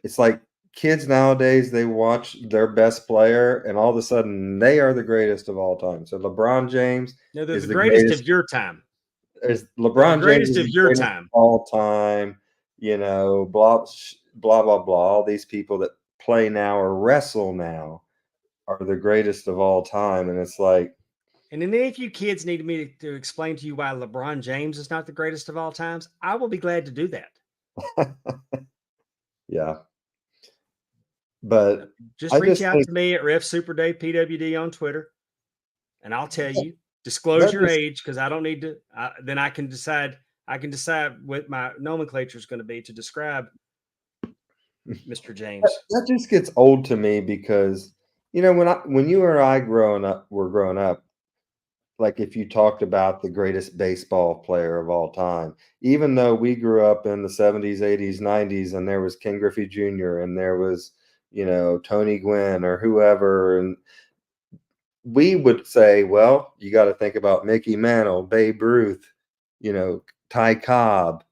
It's like kids nowadays, they watch their best player and all of a sudden they are the greatest of all time. So LeBron James is the greatest of your time. LeBron James is the greatest of all time. Blah, blah, blah, blah. All these people that play now or wrestle now are the greatest of all time. And it's like, and then if you kids need me to explain to you why LeBron James is not the greatest of all times, I will be glad to do that. Yeah. But just reach out to me at Ref Super Dave PWD on Twitter, and I'll tell you Disclose your age, because I don't need to. Then I can decide. I can decide what my nomenclature is going to be to describe Mr. James. That just gets old to me because when you or I were growing up, like if you talked about the greatest baseball player of all time, even though we grew up in the 70s, 80s, 90s, and there was Ken Griffey Jr. and there was, Tony Gwynn or whoever, and we would say, well, you got to think about Mickey Mantle, Babe Ruth, Ty Cobb.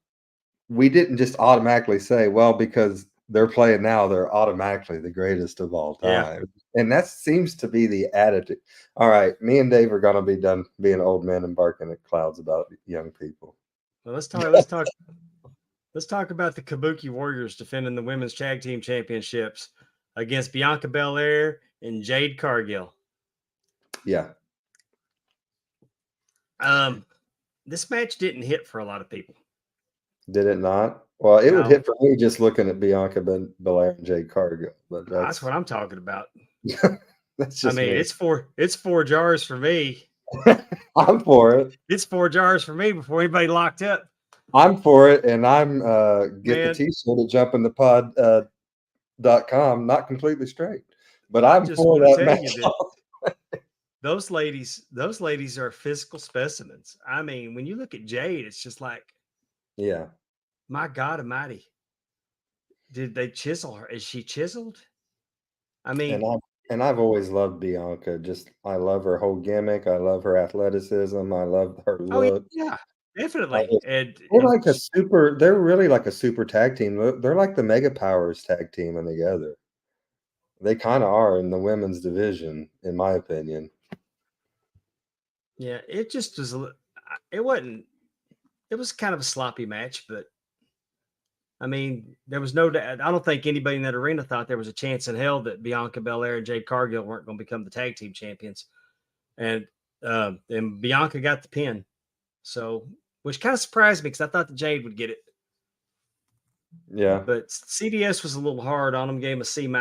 We didn't just automatically say, well, because they're playing now, they're automatically the greatest of all time. Yeah. And that seems to be the attitude. All right, me and Dave are going to be done being old men and barking at clouds about young people. Well, let's talk about the Kabuki Warriors defending the women's tag team championships against Bianca Belair and Jade Cargill. Yeah. This match didn't hit for a lot of people. Did it not? Well, it would hit for me just looking at Bianca Belair and Jade Cargill. But that's what I'm talking about. That's just me. It's four jars for me. I'm for it. It's 4 jars for me before anybody locked up. I'm for it, and I'm get the t-shirt at jumpinthepod.com, not completely straight. But I'm for that match. Those ladies are physical specimens. I mean, when you look at Jade, it's just like, yeah, my God Almighty, did they chisel her? Is she chiseled? I mean, and I've always loved Bianca. I love her whole gimmick. I love her athleticism. I love her look. Oh, yeah, definitely. They're really like a super tag team. They're like the Mega Powers tag team and together. They kind of are in the women's division, in my opinion. Yeah, it just was. It wasn't. It was kind of a sloppy match, but I mean, there was no. I don't think anybody in that arena thought there was a chance in hell that Bianca Belair and Jade Cargill weren't going to become the tag team champions, and Bianca got the pin, so which kind of surprised me because I thought that Jade would get it. Yeah, but CBS was a little hard on them. Gave him a C-.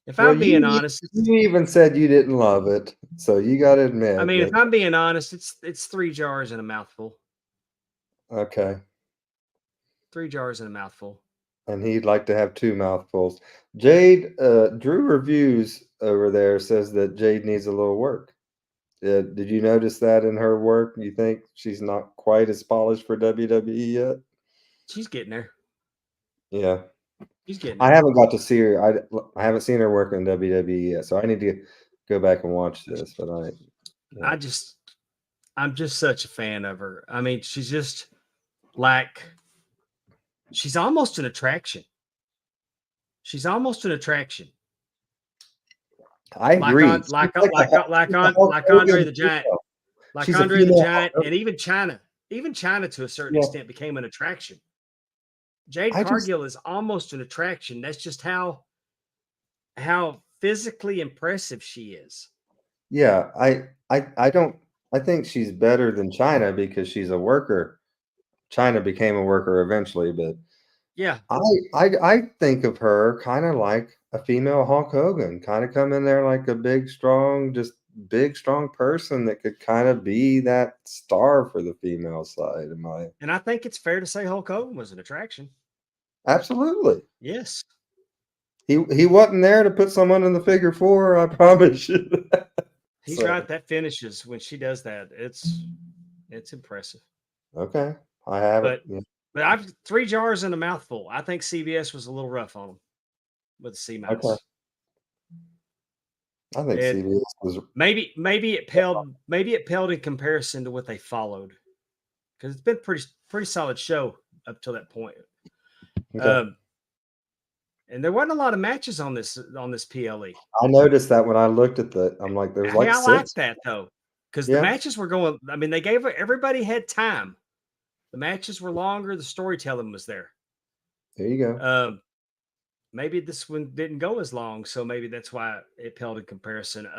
If I'm being honest, you even said you didn't love it, so you got to admit. I mean, if I'm being honest, it's 3 jars and a mouthful. Okay. 3 jars and a mouthful. And he'd like to have 2 mouthfuls. Jade, Drew Reviews over there says that Jade needs a little work. Did you notice that in her work? You think she's not quite as polished for WWE yet? She's getting there. Yeah. She's getting there. I haven't got to see her. I haven't seen her work in WWE yet, so I need to go back and watch this. But I'm just such a fan of her. I mean, she's just like, she's almost an attraction. She's almost an attraction. I agree. Like Andre the Giant. Like Andre the Giant, and even China. Even China, to a certain extent, became an attraction. Jade Cargill is almost an attraction. That's just how physically impressive she is. Yeah, I think she's better than China because she's a worker. China became a worker eventually, but yeah, I think of her kind of like a female Hulk Hogan, kind of come in there like a big, strong person that could kind of be that star for the female side of my. And I think it's fair to say Hulk Hogan was an attraction. Absolutely. Yes. He wasn't there to put someone in the figure 4, I promise you. He's right. That finishes when she does that. It's impressive. Okay. I have it. Yeah. But I've 3 jars and a mouthful. I think CBS was a little rough on them with the C-. Okay. I think CBS was maybe it paled in comparison to what they followed, because it's been pretty solid show up till that point. Okay. And there wasn't a lot of matches on this PLE. I noticed that when I looked at I'm like, there's like 6. I like that though, because the matches were going. I mean, they gave everybody had time. The matches were longer. The storytelling was there. There you go. Maybe this one didn't go as long, so maybe that's why it paled in comparison.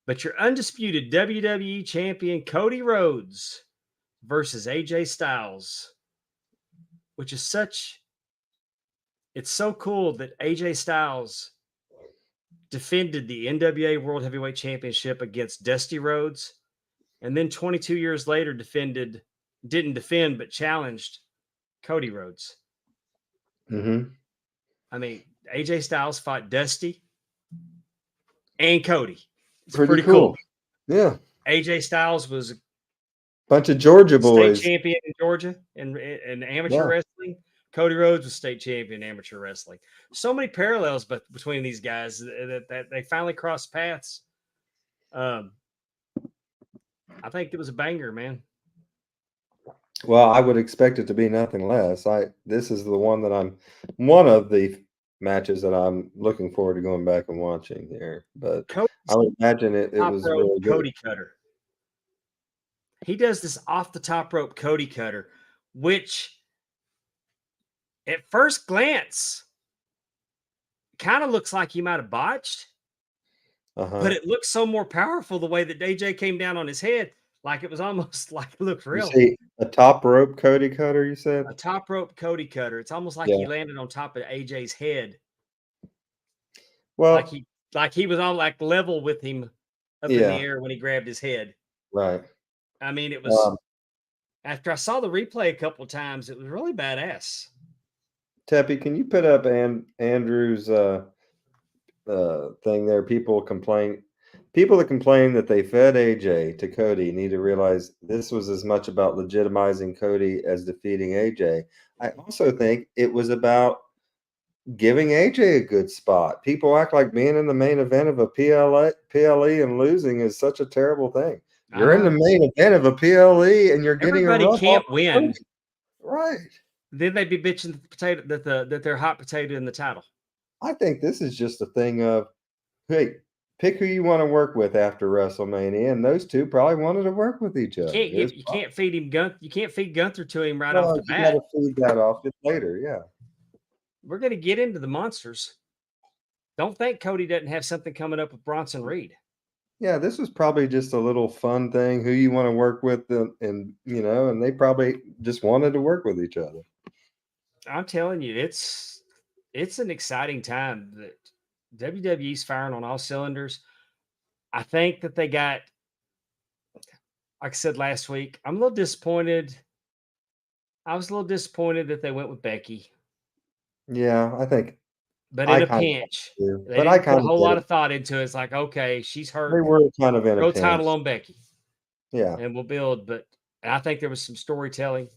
But your undisputed WWE champion Cody Rhodes versus AJ Styles, which is it's so cool that AJ Styles defended the NWA World Heavyweight Championship against Dusty Rhodes, and then 22 years later didn't defend, but challenged Cody Rhodes. Mm-hmm. I mean, AJ Styles fought Dusty and Cody. It's Pretty pretty cool. cool. Yeah. AJ Styles was a Bunch of Georgia boys. state champion in Georgia in amateur Yeah. wrestling. Cody Rhodes was state champion in amateur wrestling. So many parallels between these guys that they finally crossed paths. I think it was a banger, man. Well, I would expect it to be nothing less. This is the one one of the matches that I'm looking forward to going back and watching here. But I would imagine it was really good. Cody cutter. He does this off the top rope Cody cutter, which at first glance kind of looks like he might have botched, but it looks so more powerful the way that AJ came down on his head. Like it was almost like it looked real. You see a top rope Cody cutter, you said? A top rope Cody cutter. It's almost like he landed on top of AJ's head. Well, like he was on like level with him up in the air when he grabbed his head. Right. I mean, it was after I saw the replay a couple of times, it was really badass. Teppy, can you put up Andrew's thing there? People that complain that they fed AJ to Cody need to realize this was as much about legitimizing Cody as defeating AJ. I also think it was about giving AJ a good spot. People act like being in the main event of a PLE and losing is such a terrible thing. You're in the main event of a PLE and you're getting everybody can't win. Right. Then they'd be bitching that they're hot potato in the title. I think this is just a thing of, hey, pick who you want to work with after WrestleMania, and those two probably wanted to work with each other. You can't feed him You can't feed Gunther to him right off the bat. You got to feed that off later. Yeah. We're going to get into the monsters. Don't think Cody doesn't have something coming up with Bronson Reed. Yeah, this was probably just a little fun thing. Who you want to work with, and they probably just wanted to work with each other. I'm telling you, it's an exciting time that WWE's firing on all cylinders. I think that they got, like I said last week, I'm a little disappointed. I was a little disappointed that they went with Becky. Yeah, I think. But in a pinch. They didn't put a whole lot of thought into it. It's like, okay, she's hurt. They were kind of in a pinch. Throw title on Becky. Yeah. And we'll build. But I think there was some storytelling.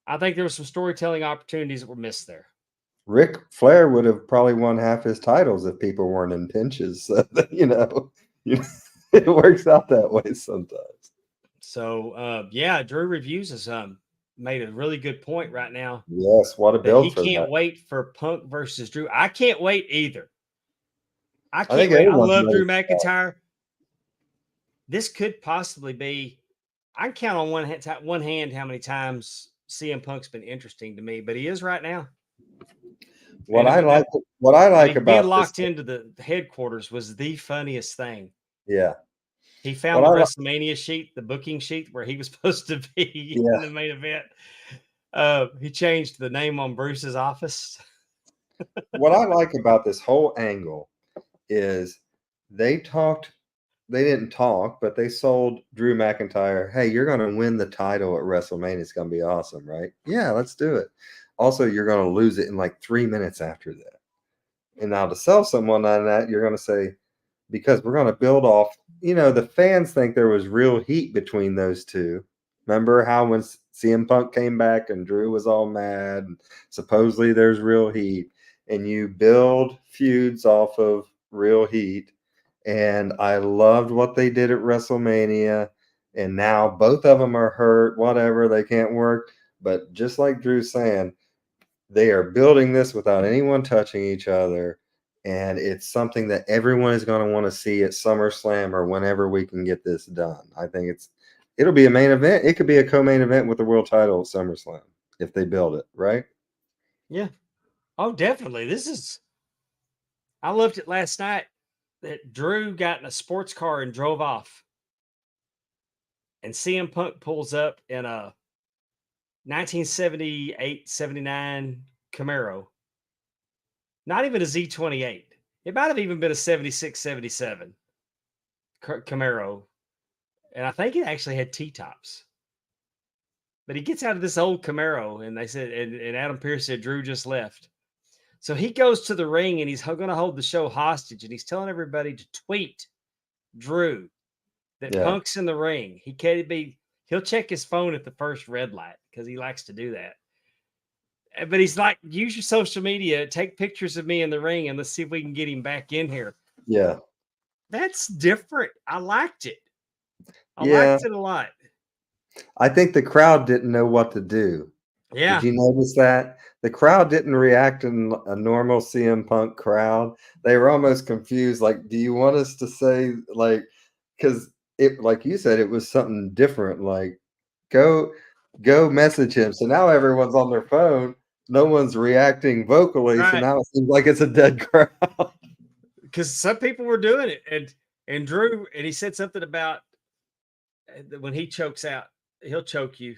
I think there were some storytelling opportunities that were missed there. Ric Flair would have probably won half his titles if people weren't in pinches. So, it works out that way sometimes. So, Drew Reviews has made a really good point right now. Yes, what a build for that. He can't wait for Punk versus Drew. I can't wait either. I can't wait. I love Drew McIntyre. This could possibly be. I can count on one hand how many times CM Punk's been interesting to me, but he is right now. What I like about being locked into the headquarters was the funniest thing. Yeah. He found the WrestleMania sheet, the booking sheet where he was supposed to be in the main event. He changed the name on Bruce's office. What I like about this whole angle is they didn't talk, but they sold Drew McIntyre, hey, you're going to win the title at WrestleMania. It's going to be awesome, right? Yeah, let's do it. Also, you're going to lose it in like 3 minutes after that. And now to sell someone on that, you're going to say, because we're going to build off, the fans think there was real heat between those two. Remember how when CM Punk came back and Drew was all mad, and supposedly there's real heat, and you build feuds off of real heat. And I loved what they did at WrestleMania. And now both of them are hurt, whatever, they can't work. But just like Drew's saying, they are building this without anyone touching each other. And it's something that everyone is going to want to see at SummerSlam or whenever we can get this done. I think it'll be a main event. It could be a co-main event with the world title at SummerSlam if they build it, right? Yeah. Oh, definitely. I loved it last night that Drew got in a sports car and drove off. And CM Punk pulls up in a 1978-79 Camaro. Not even a Z28. It might have even been a 76, 77 Camaro. And I think it actually had T-tops. But he gets out of this old Camaro, and they said, and Adam Pearce said, Drew just left. So he goes to the ring, and he's going to hold the show hostage, and he's telling everybody to tweet Drew that Yeah. Punk's in the ring. He'll check his phone at the first red light because he likes to do that. But he's like, use your social media, take pictures of me in the ring, and let's see if we can get him back in here. Yeah. That's different. I liked it. I Yeah. liked it a lot. I think the crowd didn't know what to do. Yeah. Did you notice that? The crowd didn't react in a normal CM Punk crowd. They were almost confused. Like, do you want us to say, like, because it, like you said, it was something different. Like, go message him. So now everyone's on their phone. No one's reacting vocally. So Right. now it seems like it's a dead crowd. Because some people were doing it. And Drew, and he said something about when he chokes out, he'll choke you.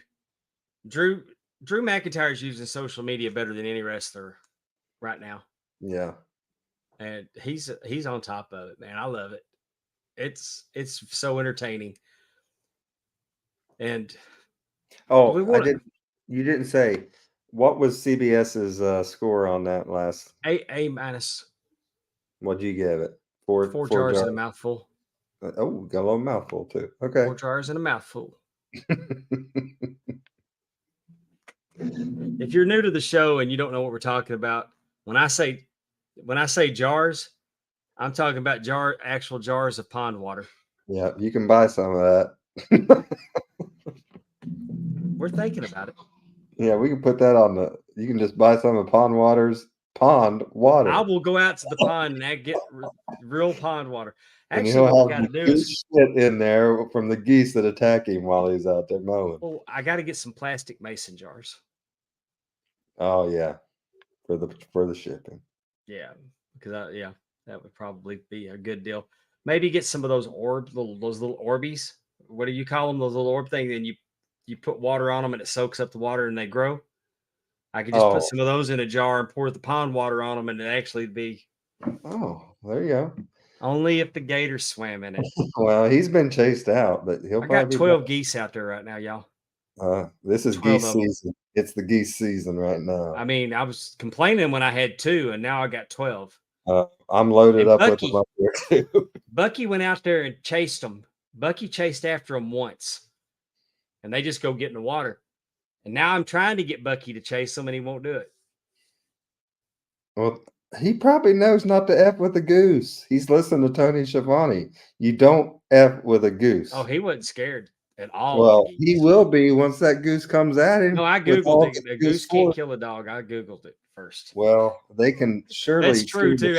Drew McIntyre's using social media better than any wrestler right now. Yeah. And he's on top of it, man. I love it. It's so entertaining. And you didn't say what was CBS's score on that last? A minus. What'd you give it? Four jars and a mouthful. Oh, got a little mouthful too. Okay. 4 jars and a mouthful. If you're new to the show and you don't know what we're talking about, when I say jars, I'm talking about actual jars of pond water. Yeah, you can buy some of that. We're thinking about it. Yeah, we can put that on you can just buy some of pond water. I will go out to the pond and get real pond water. Actually, what we got to do is shit in there from the geese that attack him while he's out there mowing. Well, I got to get some plastic mason jars. Oh yeah, for the shipping. Yeah, because that would probably be a good deal. Maybe get some of those those little orbies. What do you call them? Those little orb things, and you put water on them, and it soaks up the water, and they grow. I could just put some of those in a jar and pour the pond water on them, and it actually be. Oh, there you go. Only if the gator swam in it. Well, he's been chased out, but I got 12 geese out there right now, y'all. This is geese season. It's the geese season right now. I mean, I was complaining when I had 2, and now I got 12. I'm loaded up with them up there too. Bucky went out there and chased them. Bucky chased after them once, and they just go get in the water. And now I'm trying to get Bucky to chase them, and he won't do it. Well, he probably knows not to F with a goose. He's listening to Tony Schiavone. You don't F with a goose. Oh, he wasn't scared at all. Well, he will be once that goose comes at him. No, I Googled it. A goose can't kill a dog. I Googled it first. Well, they can surely. That's true, too.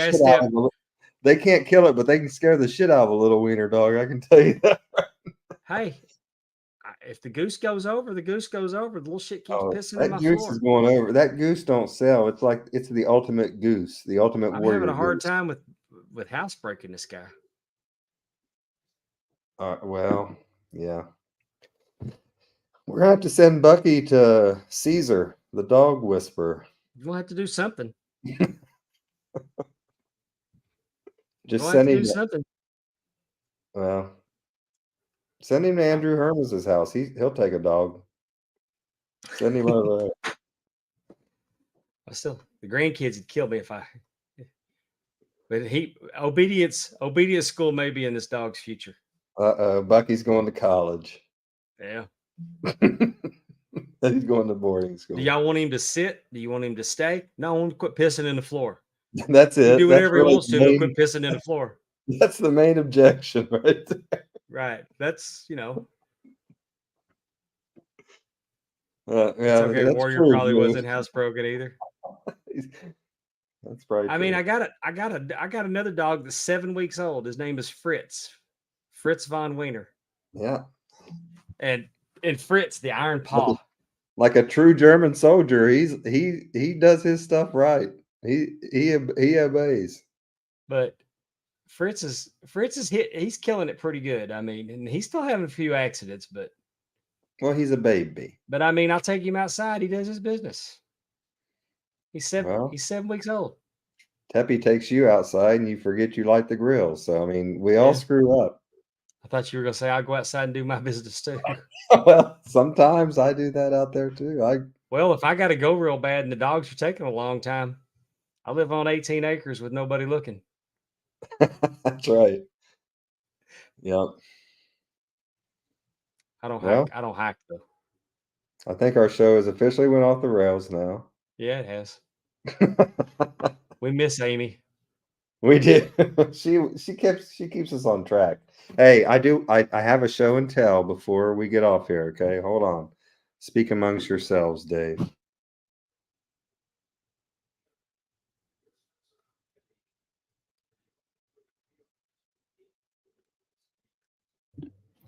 They can't kill it, but they can scare the shit out of a little wiener dog. I can tell you that. Hey, if the goose goes over, the goose goes over. The little shit keeps pissing in my floor. That goose is going over. That goose don't sell. It's like it's the ultimate goose, the ultimate warrior. I'm having a hard time with housebreaking this guy. Well, yeah. We're gonna have to send Bucky to Caesar, the dog whisperer. You're gonna have to do something. Just send him. Do something. Well, send him to Andrew Hermes' house. He'll take a dog. Send him over there. Still, the grandkids would kill me if I. But obedience school may be in this dog's future. Bucky's going to college. Yeah. He's going to boarding school. Do y'all want him to sit? Do you want him to stay? No, I want him to quit pissing in the floor. That's it. Do whatever he wants to. He'll quit pissing in the floor. That's the main objection, right there. Right. That's yeah, it's okay. Warrior true, probably wasn't housebroken either. That's probably. I mean, I got another dog that's 7 weeks old. His name is Fritz von Wiener. Yeah. And Fritz, the Iron Paw. Like a true German soldier, he does his stuff right. He obeys. But Fritz is he's killing it pretty good. I mean, and he's still having a few accidents, but well, he's a baby. But I mean, I'll take him outside. He does his business. He's 7 weeks old. Teppy takes you outside and you forget you light the grill. So I mean, we all Yeah. screw up. I thought you were gonna say I'll go outside and do my business too. Well, sometimes I do that out there too. Well, if I got to go real bad and the dogs are taking a long time, I live on 18 acres with nobody looking. That's right. Yep. I don't Well, hike. I don't hike though. I think our show has officially went off the rails now. Yeah, it has. We miss Amy. We did. She keeps us on track. Hey, I have a show and tell before we get off here, okay? Hold on. Speak amongst yourselves, Dave.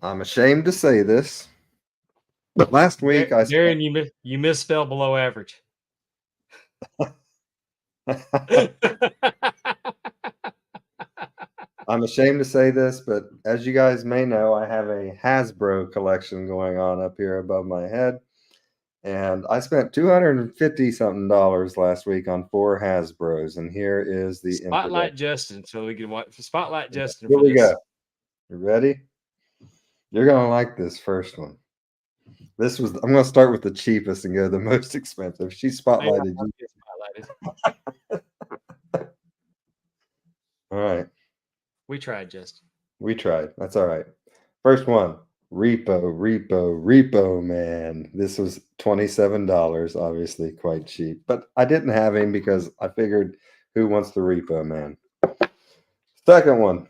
I'm ashamed to say this, but last week I Darren, you misspelled below average. I'm ashamed to say this, but as you guys may know, I have a Hasbro collection going on up here above my head. And I spent $250 something last week on 4 Hasbros. And here is the Spotlight introduction. Justin, so we can watch Spotlight Justin. Here For we this. go. You ready? You're gonna like this first one. I'm gonna start with the cheapest and go to the most expensive. She spotlighted you. Spotlighted. All right. We tried, Justin. We tried. That's all right. First one. Repo Man. This was $27, obviously quite cheap. But I didn't have him because I figured who wants the Repo Man? Second one.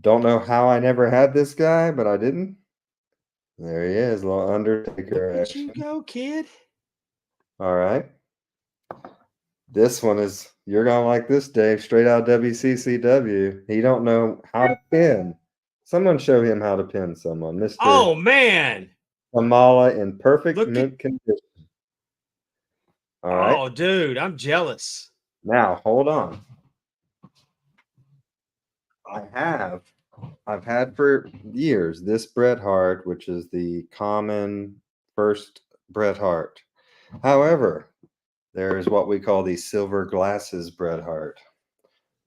Don't know how I never had this guy, but I didn't. There he is, little Undertaker Where'd action. you go, kid? All right. This one is, you're gonna like this, Dave. Straight out WCCW. He don't know how to pin. Someone show him how to pin someone, Mr. Oh man! Kamala in perfect Look at- mint condition. All right. Oh, dude, I'm jealous. Now hold on. I've had for years this Bret Hart, which is the common first Bret Hart. However, there is what we call the silver glasses Bret Hart,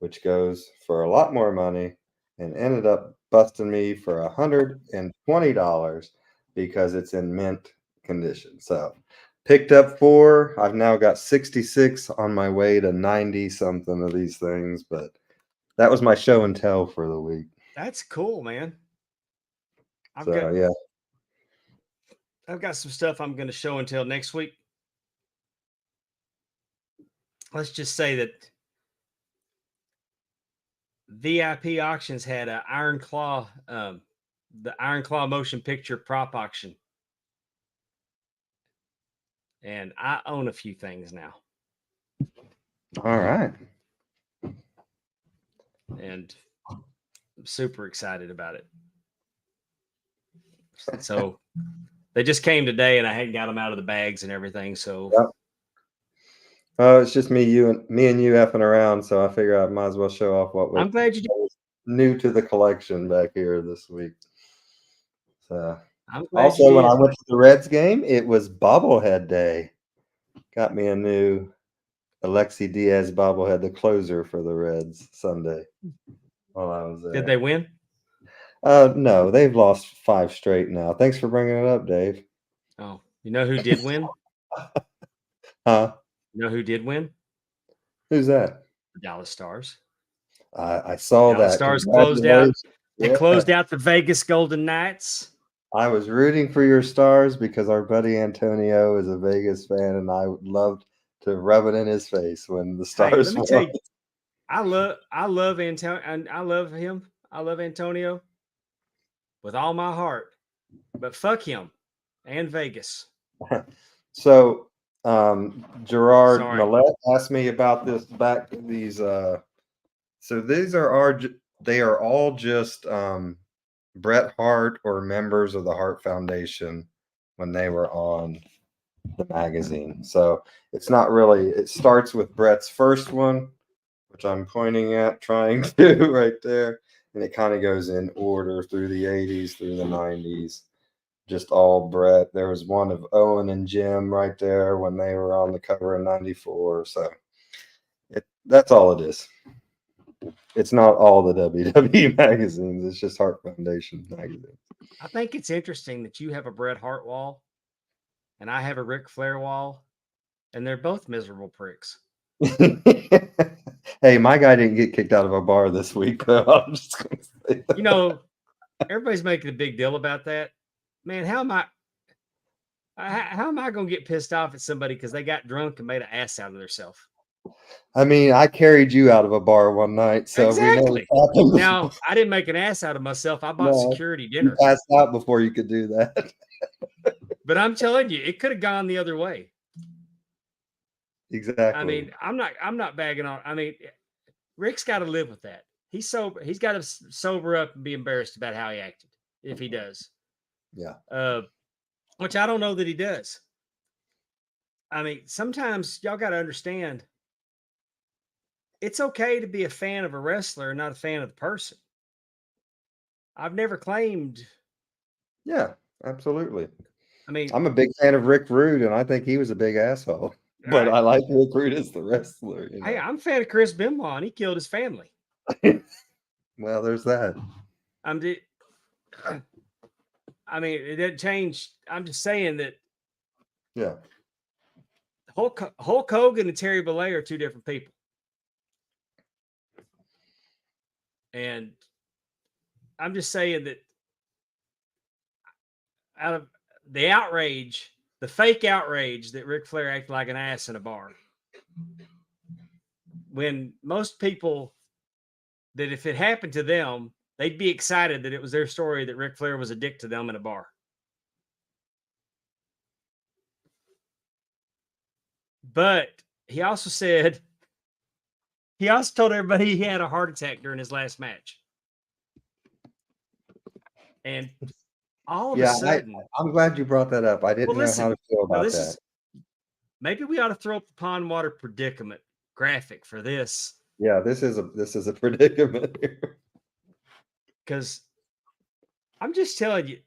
which goes for a lot more money and ended up busting me for $120 because it's in mint condition. So picked up 4. I've now got 66 on my way to 90 something of these things, but that was my show and tell for the week. That's cool, man. I've got some stuff I'm going to show and tell next week. Let's just say that VIP Auctions had a Iron Claw, the Iron Claw motion picture prop auction. And I own a few things now. All right. And I'm super excited about it. So they just came today and I hadn't got them out of the bags and everything. So Yep. Oh, it's just me and you effing around, so I figure I might as well show off what I'm glad you did. was new to the collection back here this week. So I'm glad also when I went to the Reds game, it was bobblehead day. Got me a new Alexi Diaz bobblehead, the closer for the Reds Sunday while I was there. Did they win? No, they've lost 5 straight now. Thanks for bringing it up, Dave. Oh, you know who did win? Huh? You know who did win? Who's that? The Dallas Stars. I saw Dallas that. Stars closed out. They Yeah. closed out the Vegas Golden Knights. I was rooting for your Stars because our buddy Antonio is a Vegas fan, and I would love to rub it in his face when the Hey, Stars let me won. tell you, I love Antonio, and I love him. I love Antonio with all my heart, but fuck him and Vegas. So Gerard Sorry. Millette asked me about these. So they are all just Bret Hart or members of the Hart Foundation when they were on the magazine. So it's not really. It starts with Bret's first one, which I'm pointing at, trying to right there, and it kind of goes in order through the 80s, through the 90s. Just all Bret. There was one of Owen and Jim right there when they were on the cover in '94. So That's all it is. It's not all the WWE magazines. It's just Heart Foundation magazines. I think it's interesting that you have a Bret Hart wall and I have a Ric Flair wall, and they're both miserable pricks. Hey, my guy didn't get kicked out of a bar this week, though. I'm just going to say that. You know, everybody's making a big deal about that. Man, how am I going to get pissed off at somebody because they got drunk and made an ass out of themselves? I mean, I carried you out of a bar one night, so Exactly. we know it's happened Now, before. I didn't make an ass out of myself. I bought No, security You dinner. passed out before you could do that. But I'm telling you, it could have gone the other way. Exactly. I mean, I'm not bagging on. I mean, Rick's got to live with that. He's sober. He's got to sober up and be embarrassed about how he acted if he does. Yeah. Which I don't know that he does. I mean, sometimes y'all got to understand it's okay to be a fan of a wrestler and not a fan of the person. I've never claimed. Yeah, absolutely. I mean, I'm a big fan of Rick Rude, and I think he was a big asshole. But I like Rick Rude as the wrestler. You know? Hey, I'm a fan of Chris Benoit, and he killed his family. Well, there's that. I mean, it didn't change. I'm just saying that. Yeah. Hulk Hogan and Terry Bollea are two different people. And I'm just saying that out of the outrage, the fake outrage that Ric Flair acted like an ass in a bar, when most people, that if it happened to them, they'd be excited that it was their story that Ric Flair was a dick to them in a bar. But he also told everybody he had a heart attack during his last match. And all of a sudden, I'm glad you brought that up. I didn't know how to feel about that. Maybe we ought to throw up the Pondwater predicament graphic for this. Yeah, this is a predicament here. Because I'm just telling you,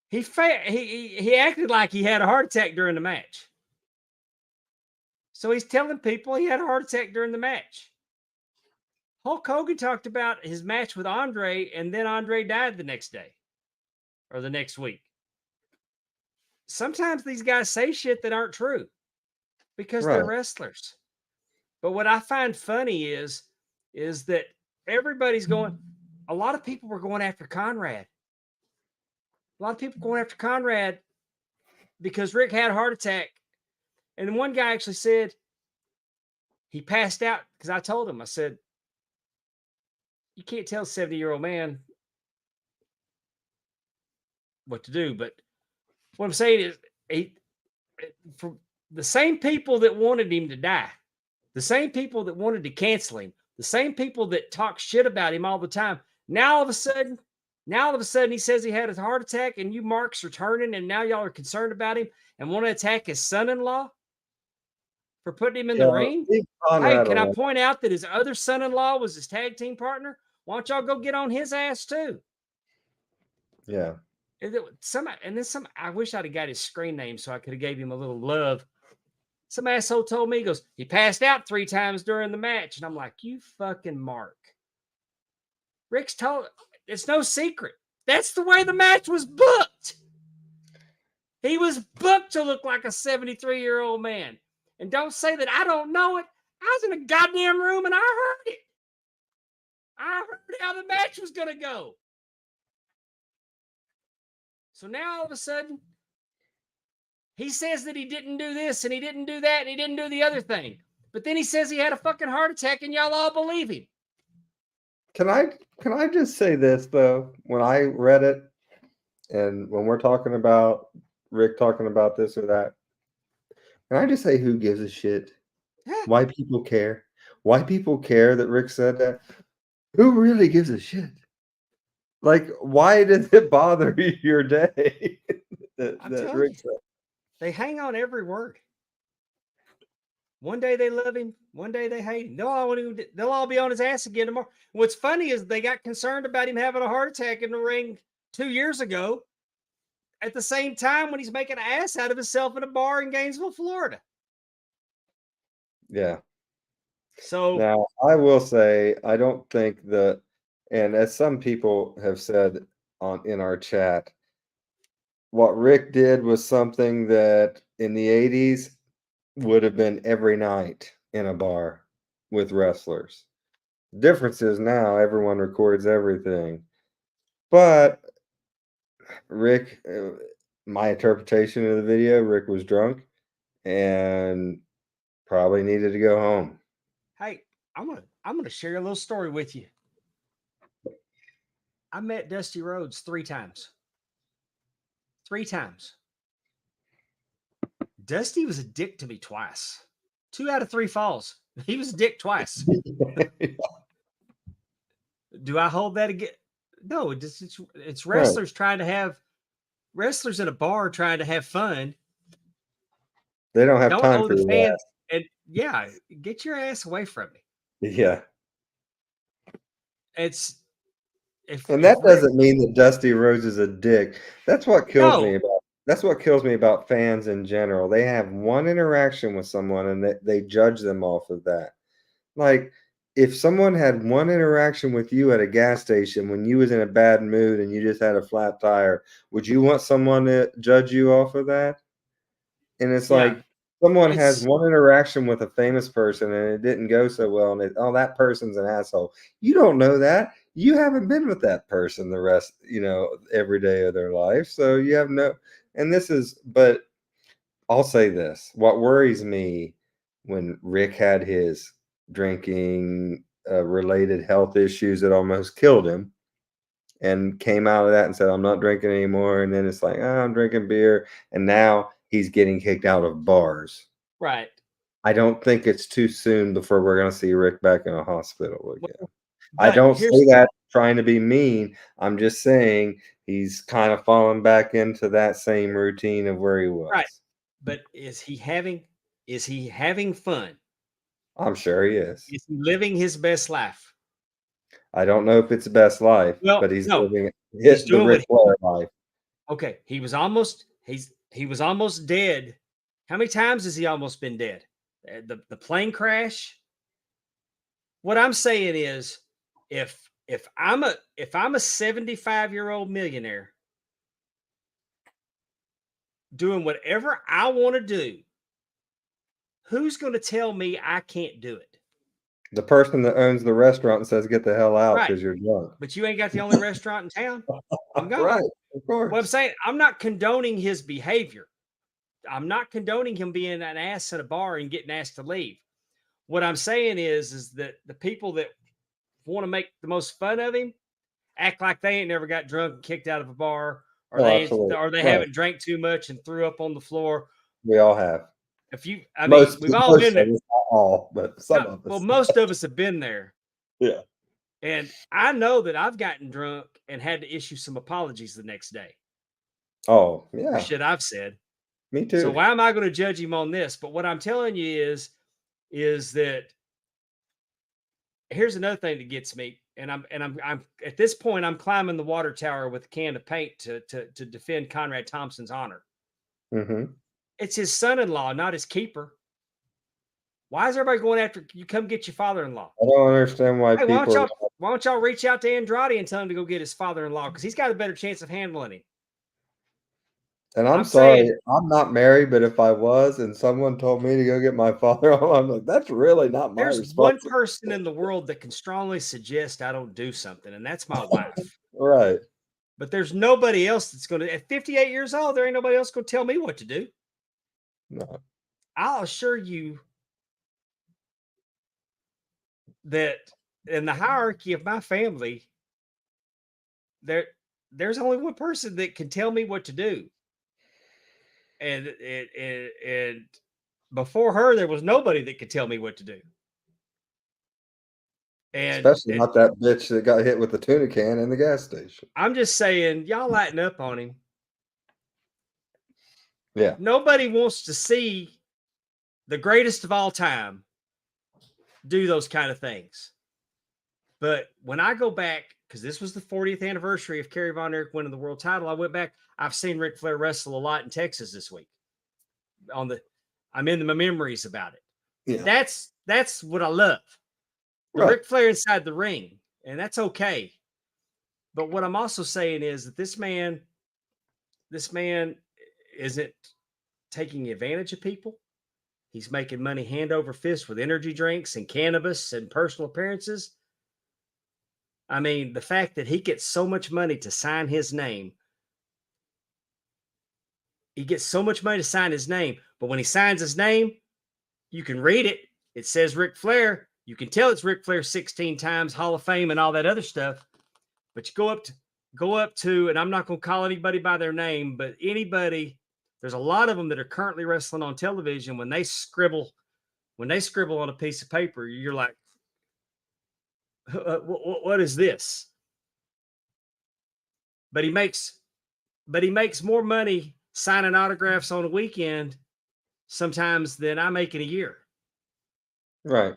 he acted like he had a heart attack during the match. So he's telling people he had a heart attack during the match. Hulk Hogan talked about his match with Andre, and then Andre died the next day or the next week. Sometimes these guys say shit that aren't true because they're wrestlers. But what I find funny is that everybody's going, a lot of people were going after Conrad. A lot of people going after Conrad because Rick had a heart attack. And then one guy actually said he passed out because I told him, I said, you can't tell a 70-year-old man what to do. But what I'm saying is, from the same people that wanted him to die, the same people that wanted to cancel him, the same people that talk shit about him all the time, now all of a sudden he says he had a heart attack, and you Marks are turning, and now y'all are concerned about him and want to attack his son-in-law for putting him in the ring. Hey, can I point out that his other son-in-law was his tag team partner? Why don't y'all go get on his ass too? Yeah. I wish I'd have got his screen name so I could have gave him a little love. Some asshole told me, he goes, he passed out 3 times during the match. And I'm like, you fucking Mark. Rick's told, it's no secret. That's the way the match was booked. He was booked to look like a 73-year-old man. And don't say that I don't know it. I was in a goddamn room and I heard it. I heard how the match was going to go. So now all of a sudden, he says that he didn't do this and he didn't do that and he didn't do the other thing. But then he says he had a fucking heart attack and y'all all believe him. Can I just say this, though? When I read it, and when we're talking about Rick talking about this or that, can I just say who gives a shit? Why people care? Why people care that Rick said that? Who really gives a shit? Like, why did it bother your day that Rick said? They hang on every word. One day they love him, one day they hate him. They'll all be on his ass again tomorrow. What's funny is they got concerned about him having a heart attack in the ring 2 years ago at the same time when he's making an ass out of himself in a bar in Gainesville, Florida. Yeah. So Now, I will say, I don't think that, and as some people have said in our chat, what Rick did was something that in the 80s would have been every night in a bar with wrestlers. The difference is now everyone records everything. But Rick, my interpretation of the video, Rick was drunk and probably needed to go home. hey, I'm gonna share a little story with you. I met Dusty Rhodes 3 times. 3 times. Dusty was a dick to me twice. 2 out of 3 falls. He was a dick twice. Do I hold that again? No, it's Right. wrestlers trying to have wrestlers in a bar trying to have fun. They don't have Don't time owe for the that. fans. And yeah, get your ass away from me. Yeah. It's if And if that Rick, doesn't mean that Dusty Rhodes is a dick. That's what kills me no, about that's what kills me about fans in general. They have one interaction with someone and they judge them off of that. Like if someone had one interaction with you at a gas station when you was in a bad mood and you just had a flat tire, would you want someone to judge you off of that? And it's yeah, like someone has it's one interaction with a famous person and it didn't go so well, and oh, that person's an asshole. You don't know that. You haven't been with that person the rest, every day of their life. So you have no, and this is, but I'll say this. What worries me when Rick had his drinking related health issues that almost killed him and came out of that and said, I'm not drinking anymore. And then it's like, oh, I'm drinking beer. And now he's getting kicked out of bars. right. I don't think it's too soon before we're going to see Rick back in a hospital again. I But don't here's say that trying to be mean. I'm just saying he's kind of fallen back into that same routine of where he right. was. But is he having fun? I'm sure he is. Is he living his best life? I don't know if it's best life, Well, but he's no, living he's the doing Ric Flair life. okay. He was almost dead. How many times has he almost been dead? The plane crash. What I'm saying is, if I'm a 75-year-old millionaire doing whatever I want to do, who's going to tell me I can't do it? The person that owns the restaurant and says, "Get the hell out Right. because you're drunk." But you ain't got the only restaurant in town. I'm gone. Right, of What I'm course. saying, I'm not condoning his behavior. I'm not condoning him being an ass at a bar and getting asked to leave. What I'm saying is that the people that want to make the most fun of him act like they ain't never got drunk and kicked out of a bar, or Oh, absolutely. they Right. haven't drank too much and threw up on the floor. We all have. I mean, we've all Most been there. of us, not all, but some of Well, us. most of us have been there. Yeah. And I know that I've gotten drunk and had to issue some apologies the next day Oh, for yeah. shit I've said. Me So too. why am I going to judge him on this? But what I'm telling you is that here's another thing that gets me. And I'm at this point, I'm climbing the water tower with a can of paint to defend Conrad Thompson's honor. Mhm. It's his son-in-law, not his keeper. Why is everybody going after you? Come get your father-in-law. I don't understand why Hey, people why don't y'all reach out to Andrade and tell him to go get his father-in-law because he's got a better chance of handling him. and I'm I'm sorry, saying I'm not married, but if I was and someone told me to go get my father, I'm like, that's really not my there's one responsibility. person in the world that can strongly suggest I don't do something, and that's my wife. Right. But there's nobody else that's going to, at 58 years old, there ain't nobody else going to tell me what to do. No. I'll assure you that in the hierarchy of my family, there's only one person that can tell me what to do. And before her, there was nobody that could tell me what to do. And Especially not that bitch that got hit with the tuna can in the gas station. I'm just saying, y'all lighten up on him. Yeah. Nobody wants to see the greatest of all time do those kind of things. But when I go back, because this was the 40th anniversary of Kerry Von Erich winning the world title, I went back. I've seen Ric Flair wrestle a lot in Texas this week. I'm in my memories about it. Yeah. That's what I love. The Right. Ric Flair inside the ring, and that's okay. But what I'm also saying is that this man isn't taking advantage of people. He's making money hand over fist with energy drinks and cannabis and personal appearances. I mean, the fact that he gets so much money to sign his name, but when he signs his name, you can read it. It says Ric Flair. You can tell it's Ric Flair 16 times, Hall of Fame, and all that other stuff. But you go up to, and I'm not going to call anybody by their name, but anybody, there's a lot of them that are currently wrestling on television. When they scribble on a piece of paper, you're like, what is this? But he makes more money signing autographs on a weekend sometimes than I make in a year. Right.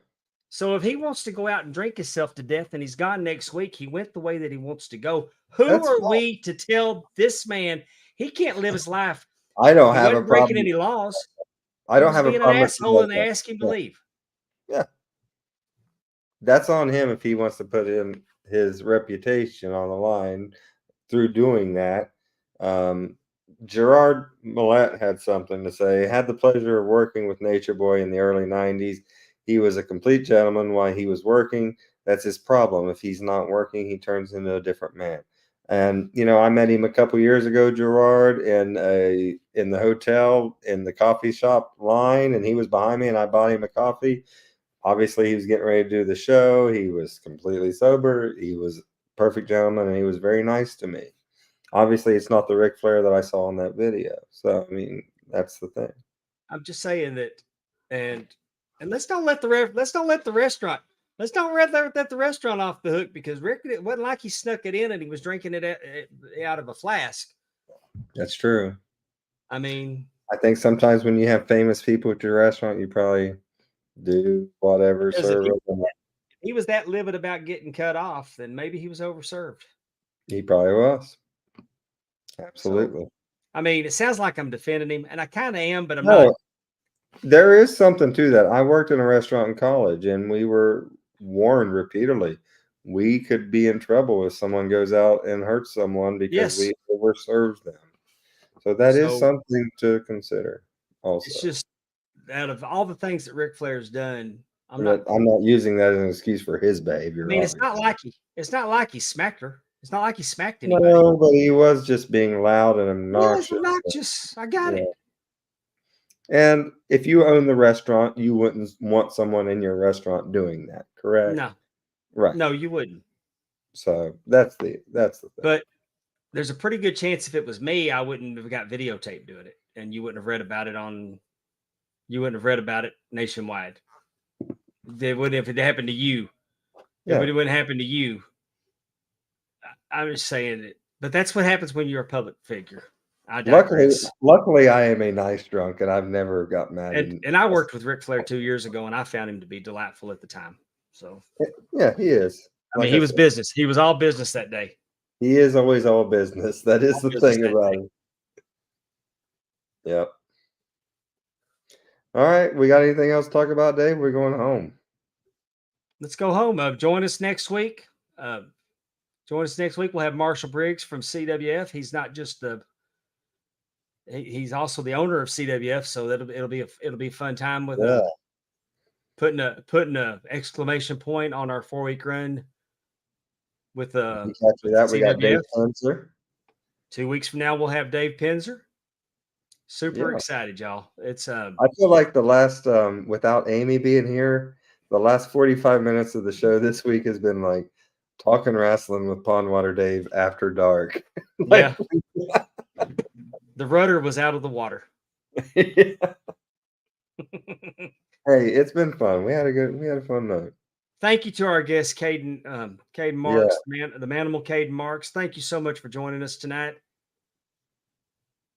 So if he wants to go out and drink himself to death and he's gone next week, he went the way that he wants to go. Who That's are fine. we to tell this man he can't live his life? I don't He have a wasn't breaking problem. any laws. I He don't was have a being an problem with asshole and that. they asked him to Yeah. leave. Yeah. That's on him if he wants to put in his reputation on the line through doing that. Gerard Millette had something to say. Had the pleasure of working with Nature Boy in the early 90s. He was a complete gentleman while he was working. That's his problem. If he's not working, he turns into a different man. And I met him a couple years ago, Gerard, in the hotel in the coffee shop line, and he was behind me, and I bought him a coffee. Obviously, he was getting ready to do the show. He was completely sober. He was a perfect gentleman, and he was very nice to me. Obviously, it's not the Ric Flair that I saw in that video. So, I mean, that's the thing. I'm just saying that, and let's don't let the restaurant let the restaurant off the hook, because Rick, it wasn't like he snuck it in and he was drinking it out of a flask. That's true. I mean, I think sometimes when you have famous people at your restaurant, you probably do whatever, because if serve them. he was that livid about getting cut off, then maybe he was overserved. He probably was. So, Absolutely. I mean, it sounds like I'm defending him, and I kind of am, but I'm No, not. there is something to that. I worked in a restaurant in college, and we were warned repeatedly we could be in trouble if someone goes out and hurts someone because Yes. we overserved them. So that is So something to consider also. it's just, out of all the things that Ric Flair's done, I'm But not. I'm not using that as an excuse for his behavior. I mean, it's obviously. not like he smacked her. It's not like he smacked anybody. No, but he was just being loud and obnoxious. Yeah, it's obnoxious. I got Yeah. it. And if you own the restaurant, you wouldn't want someone in your restaurant doing that, correct? No, Right. no, you wouldn't. So that's the thing. But there's a pretty good chance if it was me, I wouldn't have got videotape doing it, and you wouldn't have read about it nationwide. They wouldn't, if it happened to you. Yeah. If it wouldn't happen to you. I'm just saying it. But that's what happens when you're a public figure. I digress. Luckily, I am a nice drunk, and I've never got mad. And I worked with Ric Flair 2 years ago, and I found him to be delightful at the time. So yeah, he is. I mean, he was business. He was all business that day. He is always all business. That is the thing about him. Yep. All right. We got anything else to talk about, Dave? We're going home. Let's go home. Join us next week. We'll have Marshall Briggs from CWF. He's not just he's also the owner of CWF. So it'll be a fun time with putting a exclamation point on our 4-week run with we got Dave Pinzer. 2 weeks from now, we'll have Dave Pinzer. Super excited, y'all. It's I feel like the last without Amy being here, the last 45 minutes of the show this week has been like talking wrestling with Pondwater Dave after dark. Yeah. The rudder was out of the water. Hey, it's been fun. We had a fun night. Thank you to our guest, Kaedon Marx, the Manimal Kaedon Marx. Thank you so much for joining us tonight.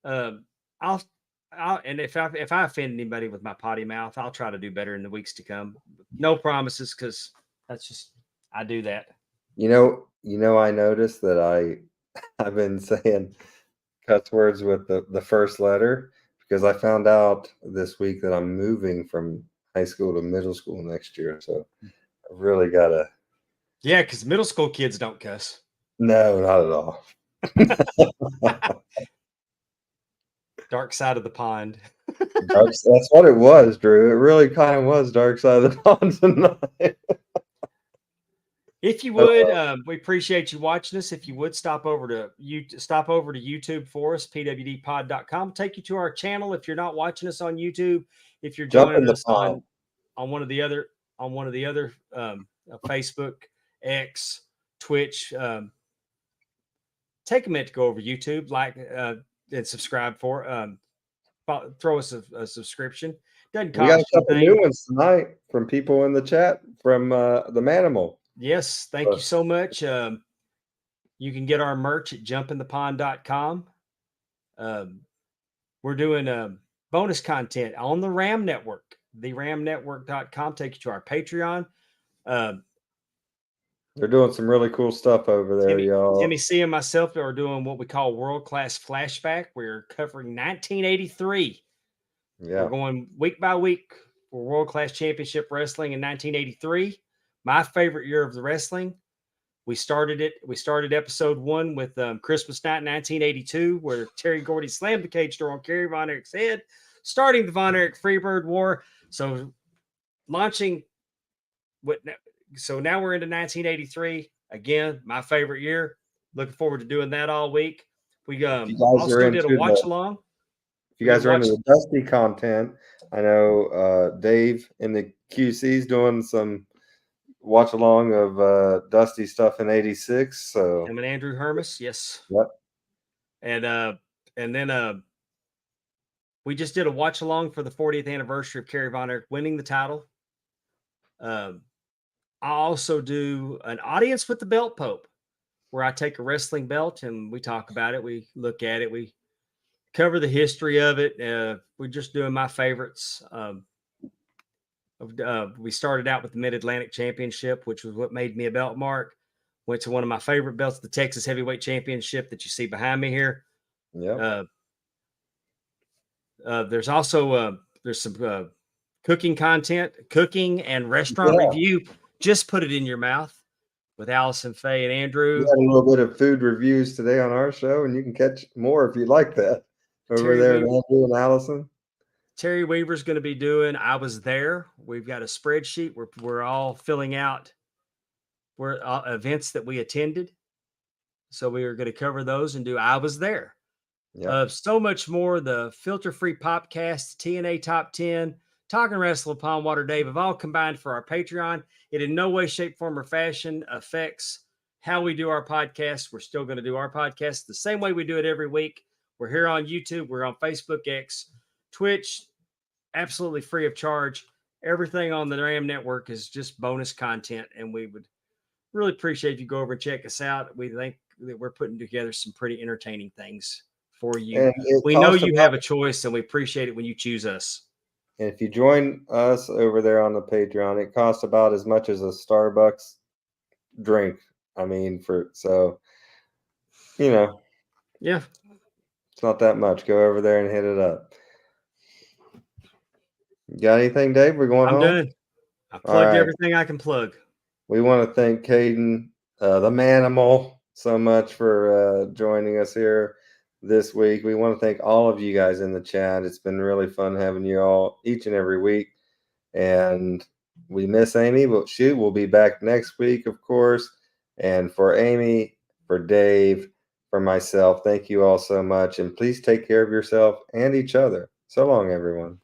I'll and if I offend anybody with my potty mouth, I'll try to do better in the weeks to come. No promises, because that's just, I do that. I noticed that I've been saying cuss words with the first letter because I found out this week that I'm moving from high school to middle school next year. So I really got to. Yeah, because middle school kids don't cuss. No, not at all. Dark side of the pond. That's what it was, Drew. It really kind of was dark side of the pond tonight. If you would, we appreciate you watching us. If you would stop over to YouTube for us, pwdpod.com. Take you to our channel if you're not watching us on YouTube. If you're Jump in joining the us pond. on one of the other Facebook, X, Twitch, take a minute to go over YouTube, like and subscribe for. Throw us a subscription. Doesn't We got cost a couple anything. new ones tonight from people in the chat from the Manimal. Yes, thank you so much. You can get our merch at jumpinthepond.com. We're doing bonus content on the RAM Network, theramnetwork.com. Take you to our Patreon. They're doing some really cool stuff over there, y'all. Timmy C and myself are doing what we call World Class Flashback. We're covering 1983. Yeah. We're going week by week for World Class Championship Wrestling in 1983. My favorite year of the wrestling. We started episode 1 with Christmas night 1982, where Terry Gordy slammed the cage door on Kerry Von Erich's head, starting the Von Erich Freebird War. So launching so now we're into 1983. Again, my favorite year. Looking forward to doing that all week. We also did a watch along. If you guys are into the Dusty content, I know Dave in the QC is doing some watch along of Dusty stuff in '86. So him and Andrew Hermes, yes. Yep. And then we just did a watch along for the 40th anniversary of Kerry Von Erich winning the title. I also do an audience with the belt Pope, where I take a wrestling belt and we talk about it. We look at it. We cover the history of it. We're just doing my favorites. We started out with the Mid-Atlantic Championship, which was what made me a belt mark. Went to one of my favorite belts, the Texas Heavyweight Championship that you see behind me here. Yeah. There's also there's some cooking content, cooking and restaurant review. Just put it in your mouth with Allison, Faye, and Andrew. We had a little bit of food reviews today on our show, and you can catch more if you like that over there. Andrew and Allison. Terry Weaver's going to be doing I Was There. We've got a spreadsheet where we're all filling out events that we attended. So we are going to cover those and do I Was There. Yeah. So much more. The Filter Free Popcast, TNA Top 10, Talking Wrestle, Pondwater Dave have all combined for our Patreon. It in no way, shape, form, or fashion affects how we do our podcast. We're still going to do our podcast the same way we do it every week. We're here on YouTube. We're on Facebook, X, Twitch, absolutely free of charge. Everything on the RAM Network is just bonus content, and we would really appreciate if you go over and check us out. We think that we're putting together some pretty entertaining things for you. We know you have a choice, and we appreciate it when you choose us. And if you join us over there on the Patreon, it costs about as much as a Starbucks drink. I mean, Yeah, it's not that much. Go over there and hit it up. You got anything, Dave? We're going home? I'm done. I plugged everything I can plug. We want to thank Kaedon, the Manimal, so much for joining us here this week. We want to thank all of you guys in the chat. It's been really fun having you all each and every week. And we miss Amy, but she will be back next week, of course. And for Amy, for Dave, for myself, thank you all so much. And please take care of yourself and each other. So long, everyone.